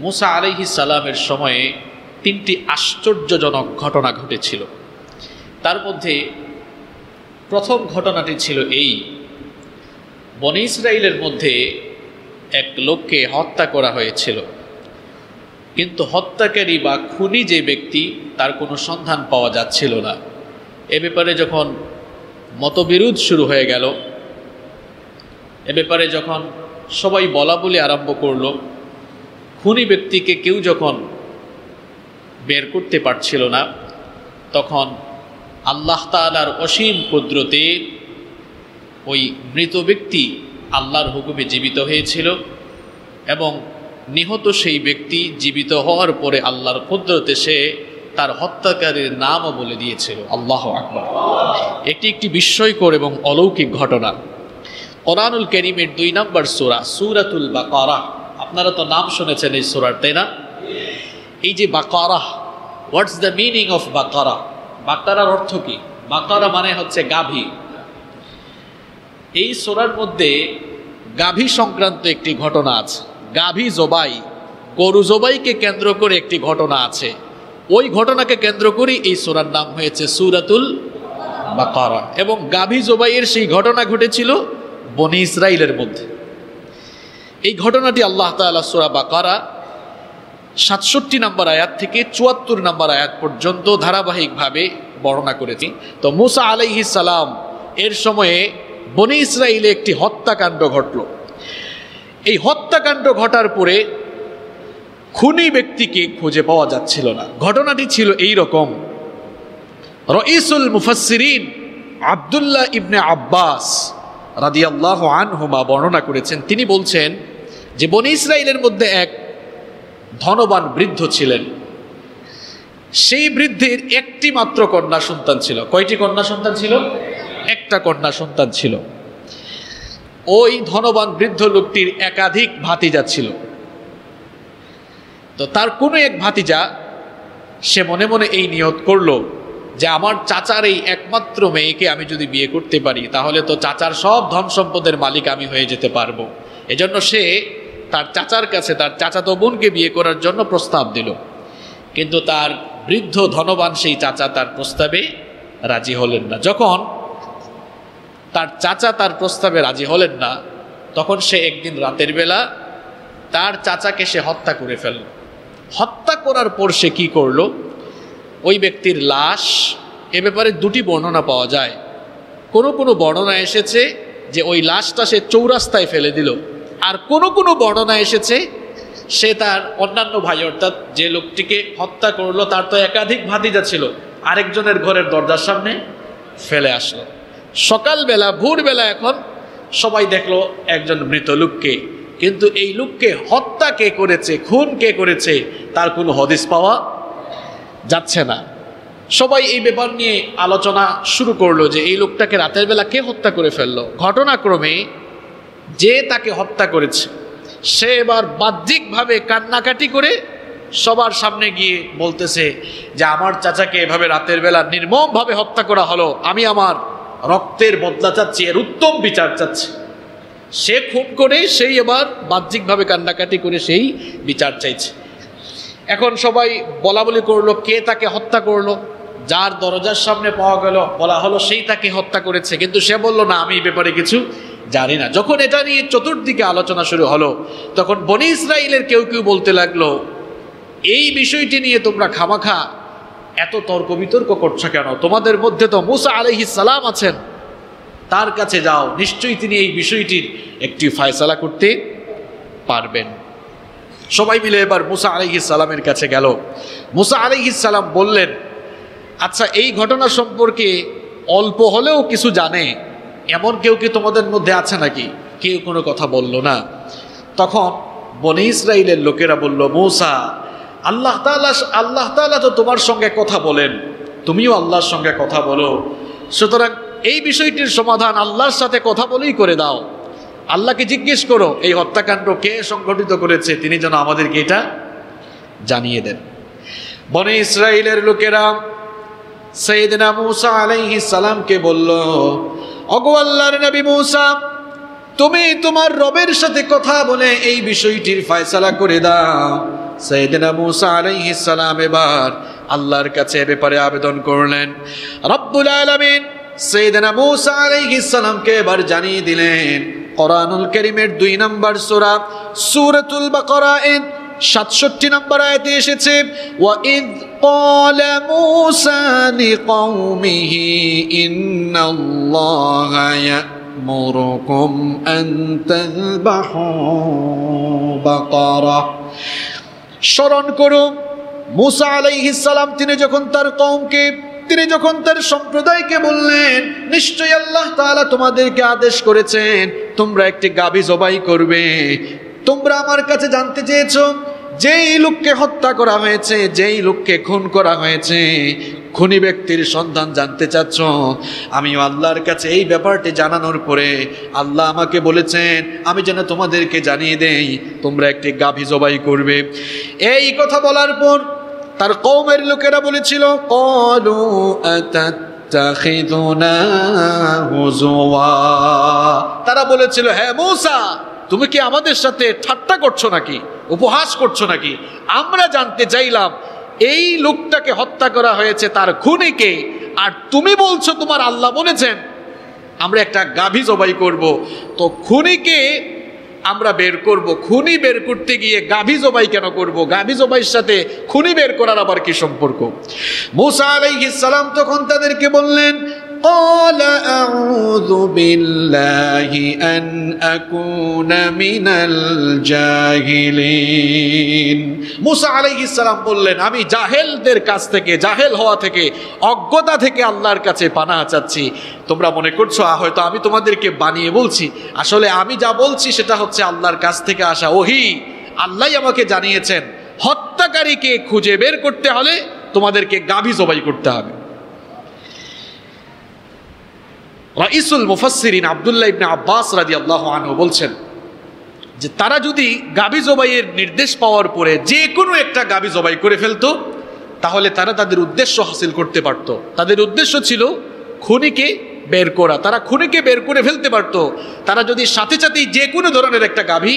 মুসা আলাইহিস সালামের সময়ে তিনটি আশ্চর্যজনক ঘটনা ঘটেছিল। তার মধ্যে প্রথম ঘটনাটি ছিল এই, বনী ইসরাইলের মধ্যে এক লোককে হত্যা করা হয়েছিল, কিন্তু হত্যাকারী বা খুনি যে ব্যক্তি তার কোনো সন্ধান পাওয়া যাচ্ছিল না। এ ব্যাপারে যখন মতবিরোধ শুরু হয়ে গেল, এ ব্যাপারে যখন সবাই বলা বলি আরম্ভ করল, খুনি ব্যক্তিকে কেউ যখন বের করতে পারছিল না, তখন আল্লাহ তাআলার অসীম কুদরতে ওই মৃত ব্যক্তি আল্লাহর হুকুমে জীবিত হয়েছিল এবং নিহত সেই ব্যক্তি জীবিত হওয়ার পরে আল্লাহর কুদরতে সে তার হত্যাকারীর নামও বলে দিয়েছিল। আল্লাহু আকবার। এটি একটি বিস্ময়কর এবং অলৌকিক ঘটনা। কোরআনুল কারীমের 2 নম্বর সূরা সূরাতুল বাকারা, আপনারা তো নাম শুনেছেন এই সূরার, তাই না? এই যে বাকারা, হোয়াটস দ্য মিনিং অফ বাকারা? বাকারার অর্থ কি? বাকারা মানে হচ্ছে গাভী। এই সূরার মধ্যে গাভী সংক্রান্ত একটি ঘটনা আছে। গাভী জবাই, গরু জবাইকে কেন্দ্র করে একটি ঘটনা আছে। ওই ঘটনাকে কেন্দ্র করে এই সূরার নাম হয়েছে সূরাতুল বাকারা। এবং গাভী জবাইয়ের সেই ঘটনা ঘটেছিল বনী ইসরাইলের মধ্যে। এই ঘটনাটি আল্লাহ তাআলা সূরা বাকারা 67 নম্বর আয়াত থেকে 74 নম্বর আয়াত পর্যন্ত ধারাবাহিকভাবে বর্ণনা করেছি। তো মুসা আলাইহিস সালাম এর সময়ে বনী ইসরাইলে একটি হত্যাকাণ্ড ঘটল। এই হত্যাকাণ্ড ঘটার পরে খুনি ব্যক্তিকে খুঁজে পাওয়া যাচ্ছিল না। ঘটনাটি ছিল এই রকম। রাইসুল মুফাসসিরিন আব্দুল্লাহ ইবনে আব্বাস রাদিয়াল্লাহু আনহুমা বর্ণনা করেছেন। তিনি বলছেন যে বনী ইসরাইলের মধ্যে এক ধনবান বৃদ্ধ ছিলেন। সেই বৃদ্ধের একটি মাত্র কন্যা সন্তান ছিল। কয়টি কন্যা সন্তান ছিল? একটা কন্যা সন্তান ছিল। ওই ধনবান বৃদ্ধ লোকটির একাধিক ভাতিজা ছিল। তো তার কোনো এক ভাতিজা সে মনে মনে এই নিয়ত করলো যে আমার চাচার এই একমাত্র মেয়েকে আমি যদি বিয়ে করতে পারি তাহলে তো চাচার সব ধন সম্পদের মালিক আমি হয়ে যেতে পারবো। এজন্য সে তার চাচার কাছে তার চাচাতো বোনকে বিয়ে করার জন্য প্রস্তাব দিল। কিন্তু তার বৃদ্ধ ধনবান সেই চাচা তার প্রস্তাবে রাজি হলেন না। যখন তার চাচা তার প্রস্তাবে রাজি হলেন না, তখন সে একদিন রাতের বেলা তার চাচাকে সে হত্যা করে ফেলল। হত্যা করার পর সে কি করলো? ওই ব্যক্তির লাশ, এ ব্যাপারে 2টি বর্ণনা পাওয়া যায়। কোনো বর্ণনা এসেছে যে ওই লাশটা সে চৌরাস্তায় ফেলে দিল, আর কোনো বর্ণনা এসেছে সে তার অন্যান্য ভাই, অর্থাৎ যে লোকটিকে হত্যা করলো তার তো একাধিক ভাতিজা ছিল, আরেকজনের ঘরের দরজার সামনে ফেলে আসলো। সকালবেলা ভোরবেলা এখন সবাই দেখলো একজন মৃত লোককে, কিন্তু এই লোককে হত্যা কে করেছে, খুন কে করেছে তার কোনো হদিস পাওয়া যাচ্ছে না। সবাই এই ব্যাপার নিয়ে আলোচনা শুরু করলো যে এই লোকটাকে রাতের বেলা কে হত্যা করে ফেললো। ঘটনাক্রমে যে তাকে হত্যা করেছে সে এবার বাহ্যিকভাবে কান্নাকাটি করে সবার সামনে গিয়ে বলতেছে যে আমার চাচাকে এভাবে রাতের বেলা নির্মমভাবে হত্যা করা হলো, আমি আমার রক্তের বদলা চাচ্ছি, এর উত্তম বিচার চাচ্ছি। সে খুন করে সেই এবার বাহ্যিকভাবে কান্নাকাটি করে সেই বিচার চাইছে। এখন সবাই বলা বলি করলো কে তাকে হত্যা করলো। যার দরজার সামনে পাওয়া গেল বলা হলো সেই তাকে হত্যা করেছে, কিন্তু সে বলল না আমি এই ব্যাপারে কিছু জানি না। যখন এটা নিয়ে চতুর্দিকে আলোচনা শুরু হলো, তখন বনী ইসরাইলের কেউ বলতে লাগলো এই বিষয়টি নিয়ে তোমরা খামাখা এত তর্ক বিতর্ক করছো কেন? তোমাদের মধ্যে তো মুসা আলাইহিস সালাম আছেন, তার কাছে যাও, নিশ্চয়ই তিনি এই বিষয়টির একটি ফয়সালা করতে পারবেন। সবাই মিলে এবার মুসা আলাইহিস সালামের কাছে গেল। মুসা আলাইহিস সালাম বললেন, আচ্ছা এই ঘটনা সম্পর্কে অল্প হলেও কিছু জানে এমন কেউ কি তোমাদের মধ্যে আছে নাকি? কেউ কোনো কথা বলল না। তখন বনী ইসরাইলের লোকেরা বলল, মুসা, আল্লাহ তাআলা তো তোমার সঙ্গে কথা বলেন, তুমিও আল্লাহর সঙ্গে কথা বলো, সুতরাং এই বিষয়টির সমাধান আল্লাহর সাথে কথা বলেই করে দাও। আল্লাহকে জিজ্ঞেস করো এই হত্যাকাণ্ড কে সংঘটিত করেছে, তিনি যেন আমাদেরকে এটা জানিয়ে দেন। বনী ইসরাইলের লোকেরা সাইয়েদনা মুসা আলাইহিস সালামকে বলল, ওগো আল্লাহর নবী মুসা, তুমি তোমার রবের সাথে কথা বলে এই বিষয়টির ফয়সালা করে দাও। সাইয়েদনা মূসা আলাইহিস সালাম এবার আল্লাহর কাছে এ ব্যাপারে আবেদন করলেন। রব্বুল আলামিন সাইয়েদনা মূসা আলাইহিস সালামকে এবার জানিয়ে দিলেন, কোরআনুল কারীমের 2 নম্বর সূরা সূরাতুল বাকারা 67 নম্বর আয়াতে এসেছে, ওয়া ইয ক্বালা মূসা লিকওমিহি ইন্নাল্লাহা ইয়া'মুরুকুম আন তাযবাহু বাকারা। স্মরণ করো মূসা আলাইহিস সালাম তিনি যখন তার সম্প্রদায়কে বললেন, নিশ্চয়ই আল্লাহ তাআলা তোমাদেরকে আদেশ করেছেন তোমরা একটি গাভী জবাই করবে। তোমরা আমার কাছে জানতে চেয়েছো যেই লোককে হত্যা করা হয়েছে, যেই লোককে খুন করা হয়েছে, খুনি ব্যক্তির সন্ধান জানতে চাচ্ছ। আমিও আল্লাহর কাছে এই ব্যাপারটি জানানোর পরে আল্লাহ আমাকে বলেছেন আমি যেন তোমাদেরকে জানিয়ে দেই তোমরা একটি গাভী জবাই করবে। এই কথা বলার পর তার কওমের লোকেরা বলেছিল, ক্বালু আতাত্তাখিযুনা হুজুয়া। তারা বলেছিল, হ্যাঁ মূসা তুমি কি আমাদের সাথে ঠাট্টা করছো নাকি, উপহাস করছো নাকি? আমরা জানতে চাইলাম এই লোকটাকে হত্যা করা হয়েছে তার খুনিকে, আর তুমি বলছো তোমার আল্লাহ বলেছেন আমরা একটা গাভী জবাই করব। তো খুনিকে আমরা বের করব, খুনি বের করতে গিয়ে গাভী জবাই কেন করব? গাভী জবাইয়ের সাথে খুনি বের করার আবার কি সম্পর্ক? মূসা আলাইহিস সালাম তখন তাদেরকে বললেন, قال أعوذ بالله أن أكون من الجاهلين। মূসা আলাইহিস সালাম বললেন, আমি জাহেলদের কাছ থেকে, জাহেল হওয়া থেকে, অজ্ঞতা থেকে আল্লাহর কাছে পানাহ চাচ্ছি। তোমরা মনে করছো হয়তো আমি তোমাদেরকে বানিয়ে বলছি, আসলে আমি যা বলছি সেটা হচ্ছে আল্লাহর কাছ থেকে আসা ওহী। আল্লাহই আমাকে জানিয়েছেন হত্যাকারীকে খুঁজে বের করতে হলে তোমাদেরকে গাভী জবাই করতে হবে। রাইসুল মুফাসসিরিন আব্দুল্লাহ ইবনে আব্বাস রাদিয়াল্লাহু আনহু বলছেন যে তারা যদি গাভী জবাইয়ের নির্দেশ পাওয়ার পরে যে কোনো একটা গাভী জবাই করে ফেলতো তাহলে তারা তাদের উদ্দেশ্য হাসিল করতে পারত। তাদের উদ্দেশ্য ছিল খুনিকে বের করা, তারা খুনিকে বের করে ফেলতে পারত তারা যদি সাথে সাথেই যে কোনো ধরনের একটা গাভী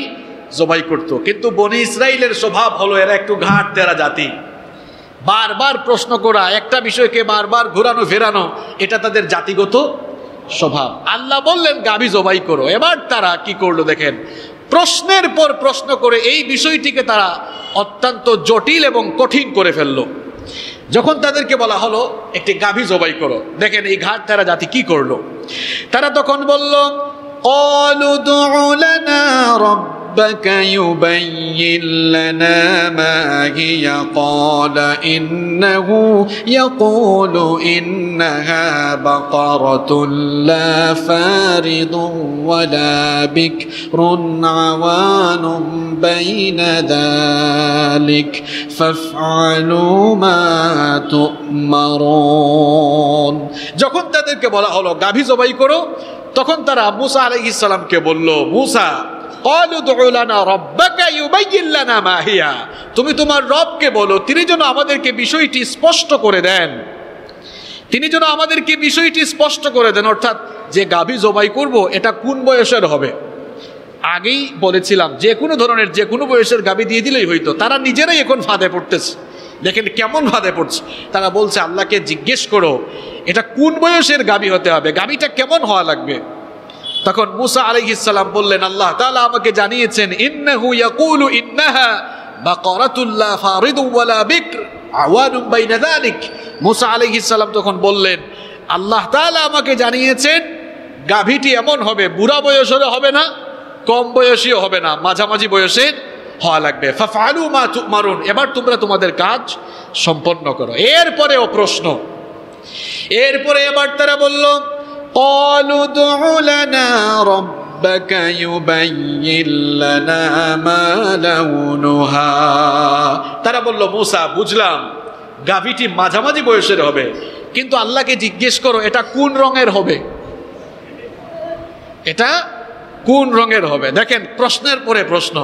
জবাই করত। কিন্তু বনি ইসরাইলের স্বভাব হলো এরা একটু ঘাট তেরা জাতি, বারবার প্রশ্ন করা, একটা বিষয়কে বারবার ঘোরানো ফেরানো, এটা তাদের জাতিগত স্বভাব। আল্লাহ বললেন গাভী জবাই করো। এবার তারা কি করলো দেখেন, প্রশ্নের পর প্রশ্ন করে এই বিষয়টিকে তারা অত্যন্ত জটিল এবং কঠিন করে ফেললো। যখন তাদেরকে বলা হলো একটি গাভী জবাই করো, দেখেন এই ঘাট তারা জাতি কি করলো। তারা তখন বলল, ক্বালু দু'উ লানা রাব্বাকা ইউবাইয়িন লানা মা হিয়া ক্বালা ইন্নাহু ইয়াকুলু ইন্নাহা বাকারাতুন লা ফারিদুন ওয়ালা বিকরুন আওয়ানুম বাইনা যালিক ফাফআলু মা তু'মারুন। যখন তাদেরকে বলা হলো গাভী জবাই করো, তখন তারা মূসা আলাইহিস সালামকে বলল, মূসা ক্বালু দু'উ লানা রাব্বাকা ইউবাইয়িন লানা মা হিয়া, তুমি তোমার রবকে বলো তিনি যেন আমাদেরকে বিষয়টি স্পষ্ট করে দেন, তিনি যেন আমাদেরকে বিষয়টি স্পষ্ট করে দেন। অর্থাৎ যে গাভী জবাই করব এটা কোন বয়সের হবে। আগেই বলেছিলাম যে কোনো ধরনের যে কোনো বয়সের গাভী দিয়ে দিলেই হইতো। তারা নিজেরাই এখন ফাঁদে পড়তেছে, দেখেন কেমন ফাঁদে পড়ছে। তারা বলছে আল্লাহকে জিজ্ঞেস করো এটা কোন বয়সের গাভী হতে হবে, গাভীটা কেমন হওয়া লাগবে। তখন মূসা আলাইহিস সালাম বললেন, আল্লাহ তাআলা আমাকে জানিয়েছেন ইন্নাহু ইয়াকুলু ইন্নাহা বাকারাতুন লা ফারিদুন ওয়ালা বিকর আওয়ানুম বাইনা যালিক। মূসা আলাইহিস সালাম তখন বললেন, আল্লাহ তাআলা আমাকে জানিয়েছেন গাভীটি এমন হবে, বুড়া বয়সেরও হবে না, কম বয়সীও হবে না, মাঝামাঝি বয়সের হওয়া লাগবে। ফাফআলু মা তু'মারুন, এবার তোমরা তোমাদের কাজ সম্পন্ন করো। এরপরেও প্রশ্ন, এরপরে এবার তারা বলল, ক্বালু দু'উ লানা রাব্বাকা ইউবাইয়িন লানা মা লাউনুহা। তারা বলল, মূসা বুঝলাম গাভীটি মাঝামাঝি বয়সের হবে, কিন্তু আল্লাহকে জিজ্ঞেস করো এটা কোন রঙের হবে, এটা কোন রঙের হবে। দেখেন প্রশ্নের পরে প্রশ্ন।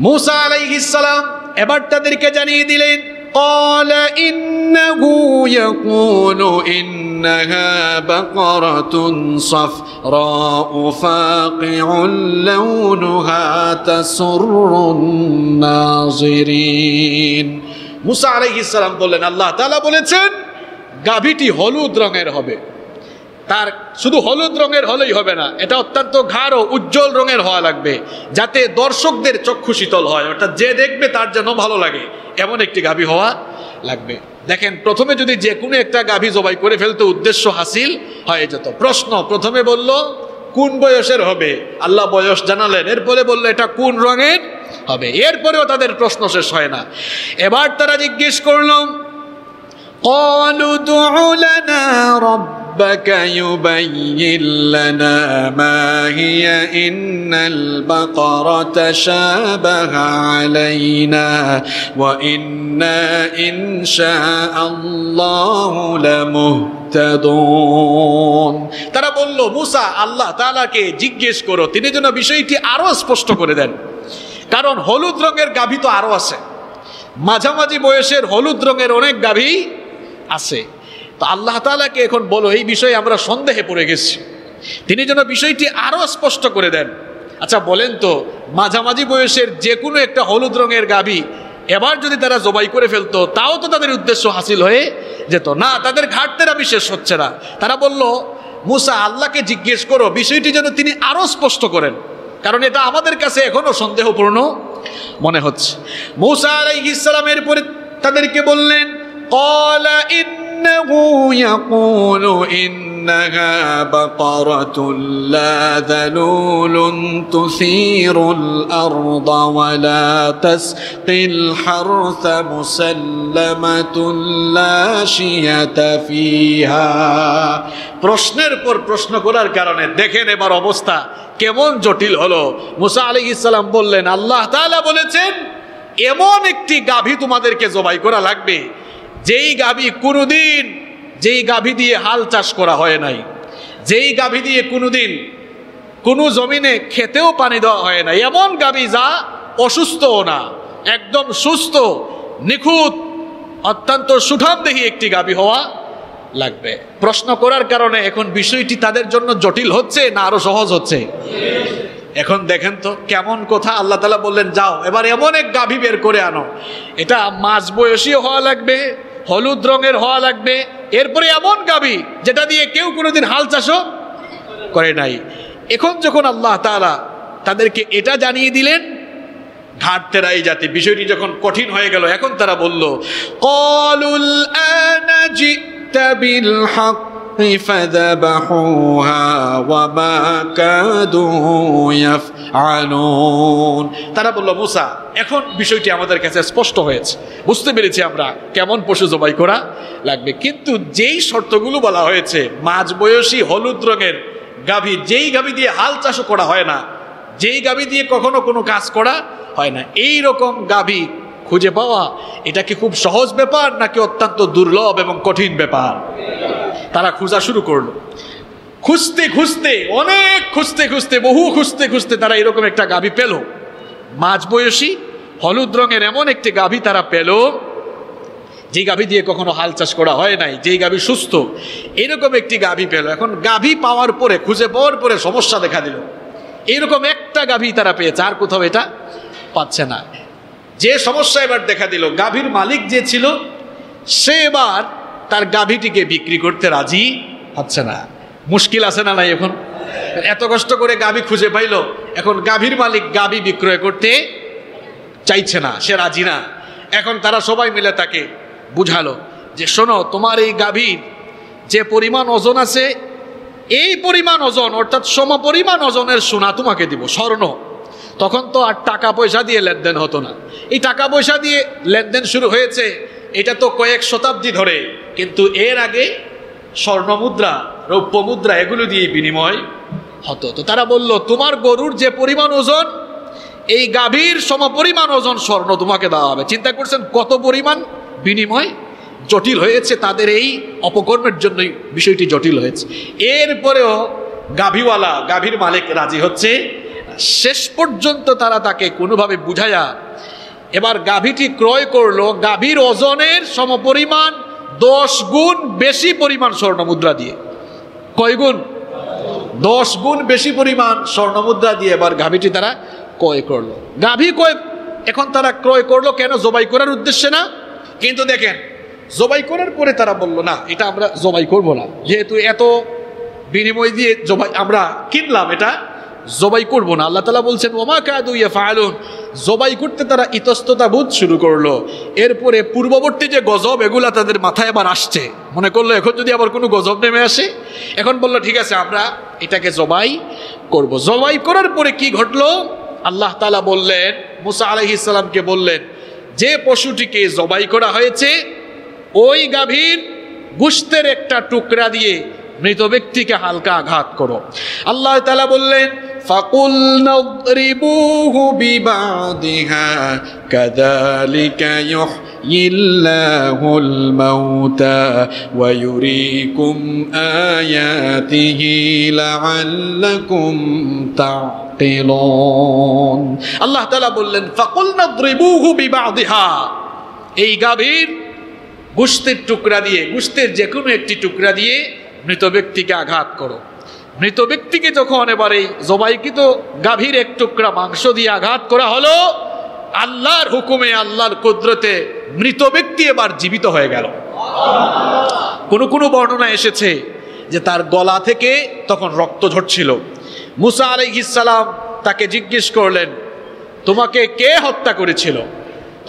মূসা আলাইহিস সালাম এবার তাদেরকে জানিয়ে দিলেন, قال إنه يقول إنها بقرة صفراء فاقع لونها تسر الناظرين মুসা আলাইহিস সালাম বললেন, আল্লাহ তাআলা বলেছেন গাভীটি হলুদ রঙের হবে। তার শুধু হলুদ রঙের হলেই হবে না, এটা অত্যন্ত গাঢ় উজ্জ্বল রঙের হওয়া লাগবে, যাতে দর্শকদের চক্ষু শীতল হয়, অর্থাৎ যে দেখবে তার যেন ভালো লাগে, এমন একটি গাভী হওয়া লাগবে। দেখেন, প্রথমে যদি যে কোনো একটা গাভী জবাই করে ফেলতে উদ্দেশ্য হাসিল হয়ে যেত। প্রশ্ন প্রথমে বলল কোন বয়সের হবে, আল্লাহ বয়স জানালেন, এরপরে বললো এটা কোন রঙের হবে, এরপরেও তাদের প্রশ্ন শেষ হয় না। এবার তারা জিজ্ঞেস করল, قالوا ادع لنا ربك يبين لنا ما هي إن البقرة شابه علينا وإنا إن شاء الله لمهتدون। তারা বলল, মুসা আল্লাহ তাআলাকে জিজ্ঞেস করো, তিনি যেন বিষয়টি আরো স্পষ্ট করে দেন, কারণ হলুদ রঙের গাভী তো আরো আছে, মাঝামাঝি বয়সের হলুদ রঙের অনেক গাভী আছে। তো আল্লাহ তাআলাকে এখন বলো, এই বিষয়ে আমরা সন্দেহে পড়ে গেছি, তিনি যেন বিষয়টি আরো স্পষ্ট করে দেন। আচ্ছা বলেন তো, মাঝামাঝি বয়সের যে কোনো একটা হলুদ রঙের গাভী এবার যদি তারা জবাই করে ফেলতো, তাও তো তাদের উদ্দেশ্য হাসিল হয়ে যেত না, তাদের ঘাটতেরামি শেষ হচ্ছে না। তারা বলল, মুসা আল্লাহকে জিজ্ঞেস করো, বিষয়টি যেন তিনি আরো স্পষ্ট করেন, কারণ এটা আমাদের কাছে এখনো সন্দেহপূর্ণ মনে হচ্ছে। মুসা আলাইহিস সালামের পরে তাদেরকে বললেন, قال إنه يقول إنها بقرة لا ذلول تثير الأرض ولا تسقي الحرث مسلمة لا شية فيها। প্রশ্নের পর প্রশ্ন করার কারণে দেখেন এবার অবস্থা কেমন জটিল হলো। মুসা আলাইহিস সালাম বললেন, আল্লাহ তাআলা বলেছেন এমন একটি গাভী তোমাদেরকে জবাই করা লাগবে, যেই গাভী কোনোদিন, যেই গাভী দিয়ে হাল চাষ করা হয় নাই, যেই গাভী দিয়ে কোনোদিন কোনো জমিনে খেতেও পানি দেওয়া হয় না, এমন গাভী যা অসুস্থও না, একদম সুস্থ নিখুঁত অত্যন্ত সুঠামদেহী একটি গাভী হওয়া লাগবে। প্রশ্ন করার কারণে এখন বিষয়টি তাদের জন্য জটিল হচ্ছে না আরো সহজ হচ্ছে? এখন দেখেন তো কেমন কথা। আল্লাহ তাআলা বললেন, যাও এবার এমন এক গাভী বের করে আনো, এটা মাঝ বয়সী হওয়া লাগবে, হলুদ রঙের হওয়া লাগবে, এরপরে এমন গাভী যেটা দিয়ে কেউ কোনোদিন হাল চাষও করে নাই। এখন যখন আল্লাহ তাআলা তাদেরকে এটা জানিয়ে দিলেন, ঘাটতেরা এই জাতি বিষয়টি যখন কঠিন হয়ে গেল, এখন তারা বলল, ক্বালুল আনা জিতা বিল হক فذبحوها وما كادوا يفعلون। তারা বলল, মুসা এখন বিষয়টি আমাদের কাছে স্পষ্ট হয়েছে, বুঝতে পেরেছি আমরা কেমন পশু জবাই করা লাগবে, কিন্তু যেই শর্তগুলো বলা হয়েছে, মাঝবয়সী হলুদ রঙের গাভী, যেই গাভী দিয়ে হাল চাষও করা হয় না, যেই গাভী দিয়ে কখনো কোনো কাজ করা হয় না, এই রকম গাভী খুঁজে পাওয়া এটা কি খুব সহজ ব্যাপার নাকি অত্যন্ত দুর্লভ এবং কঠিন ব্যাপার? তারা খোঁজা শুরু করলো, খুঁজতে খুঁজতে, অনেক খুঁজতে খুঁজতে, বহু খুঁজতে খুঁজতে তারা এরকম একটা গাভী পেল, মাঝবয়সী হলুদ রঙের এমন একটি গাভী তারা পেল, যে গাভী দিয়ে কখনো হাল চাষ করা হয় নাই, যেই গাভী সুস্থ, এরকম একটি গাভী পেল। এখন গাভী পাওয়ার পরে, খুঁজে পাওয়ার পরে সমস্যা দেখা দিল, এইরকম একটা গাভী তারা পেয়েছে, আর কোথাও এটা পাচ্ছে না। যে সমস্যা এবার দেখা দিল, গাভীর মালিক যে ছিল সে এবার তার গাভীটিকে বিক্রি করতে রাজি হচ্ছে না। মুশকিল আছে না নাই? এখন এত কষ্ট করে গাভী খুঁজে পাইল, এখন গাভীর মালিক গাভী বিক্রয় করতে চাইছে না, সে রাজি না। এখন তারা সবাই মিলে তাকে বুঝালো যে, শোনো, তোমার এই গাভীর যে পরিমাণ ওজন আছে, এই পরিমাণ ওজন অর্থাৎ সমপরিমাণ ওজনের সোনা তোমাকে দিব, স্বর্ণ। তখন তো আর টাকা পয়সা দিয়ে লেনদেন হতো না, এই টাকা পয়সা দিয়ে লেনদেন শুরু হয়েছে এটা তো কয়েক শতাব্দী ধরে, কিন্তু এর আগে স্বর্ণ মুদ্রা, রৌপ্য মুদ্রা এগুলো দিয়ে বিনিময় হতো। তো তারা বলল, তোমার গরুর যে পরিমাণ ওজন, এই গাভীর সমপরিমাণ ওজন স্বর্ণ তোমাকে দেওয়া হবে। চিন্তা করছেন কত পরিমাণ বিনিময়? জটিল হয়েছে তাদের এই অপকর্মের জন্যই বিষয়টি জটিল হয়েছে। এরপরেও গাভীওয়ালা, গাভীর মালিক রাজি হচ্ছে। শেষ পর্যন্ত তারা তাকে কোনোভাবে বুঝায়া এবার গাভীটি ক্রয় করলো গাভীর ওজনের সমপরিমাণ 10 গুণ বেশি পরিমাণ স্বর্ণমুদ্রা দিয়ে। কয় গুণ? 10 গুণ বেশি পরিমাণ স্বর্ণমুদ্রা দিয়ে এবার গাভীটি তারা ক্রয় করলো। গাভী ক্রয় এখন তারা ক্রয় করলো কেন? জবাই করার উদ্দেশ্যে না। কিন্তু দেখেন জবাই করার পরে তারা বললো না, এটা আমরা জবাই করবো না, যেহেতু এত বিনিময় দিয়ে জবাই আমরা কিনলাম, এটা জবাই করবো না। আল্লাহ তাআলা বলছেন ওমা কাদু ইয়াফআলুন, জবাই করতে তারা ইতস্ততা বোধ শুরু করলো। এরপরে পূর্ববর্তী যে গজব এগুলা তাদের মাথায় আবার আসছে, মনে করলো এখন যদি আবার কোনো গজব নেমে আসে, এখন বললো ঠিক আছে আমরা এটাকে জবাই করব। জবাই করার পরে কি ঘটলো? আল্লাহ তাআলা বললেন, মুসা আলাইহিস সালামকে বললেন, যে পশুটিকে জবাই করা হয়েছে ওই গাভীর গোশতের একটা টুকরা দিয়ে মৃত ব্যক্তিকে হালকা আঘাত করো। আল্লাহ তাআলা বললেন ফাকুলনা ইদরিবুহু বিবাদিহা কাযালিকা ইউহয়িল্লাহুল মাউতা ওয়া ইউরিকুম আয়াতিহি লাআল্লাকুম তা'কিলুন। আল্লাহ তাআলা বললেন ফাকুলনা ইদরিবুহু বিবাদিহা, এই গাভীর গোশতের টুকরা দিয়ে, গোশতের যে কোনো একটি টুকরা দিয়ে মৃত ব্যক্তিকে আঘাত করো। মৃত ব্যক্তিকে যখন এবারে জবাইকৃত গাভীর এক টুকরা মাংস দিয়ে আঘাত করা হলো, আল্লাহর হুকুমে আল্লাহর কুদরতে মৃত ব্যক্তি এবার জীবিত হয়ে গেল। কোন কোন বর্ণনা এসেছে যে তার গলা থেকে তখন রক্ত ঝরছিল। মুসা আলাইহিস সালাম তাকে জিজ্ঞেস করলেন তোমাকে কে হত্যা করেছিল?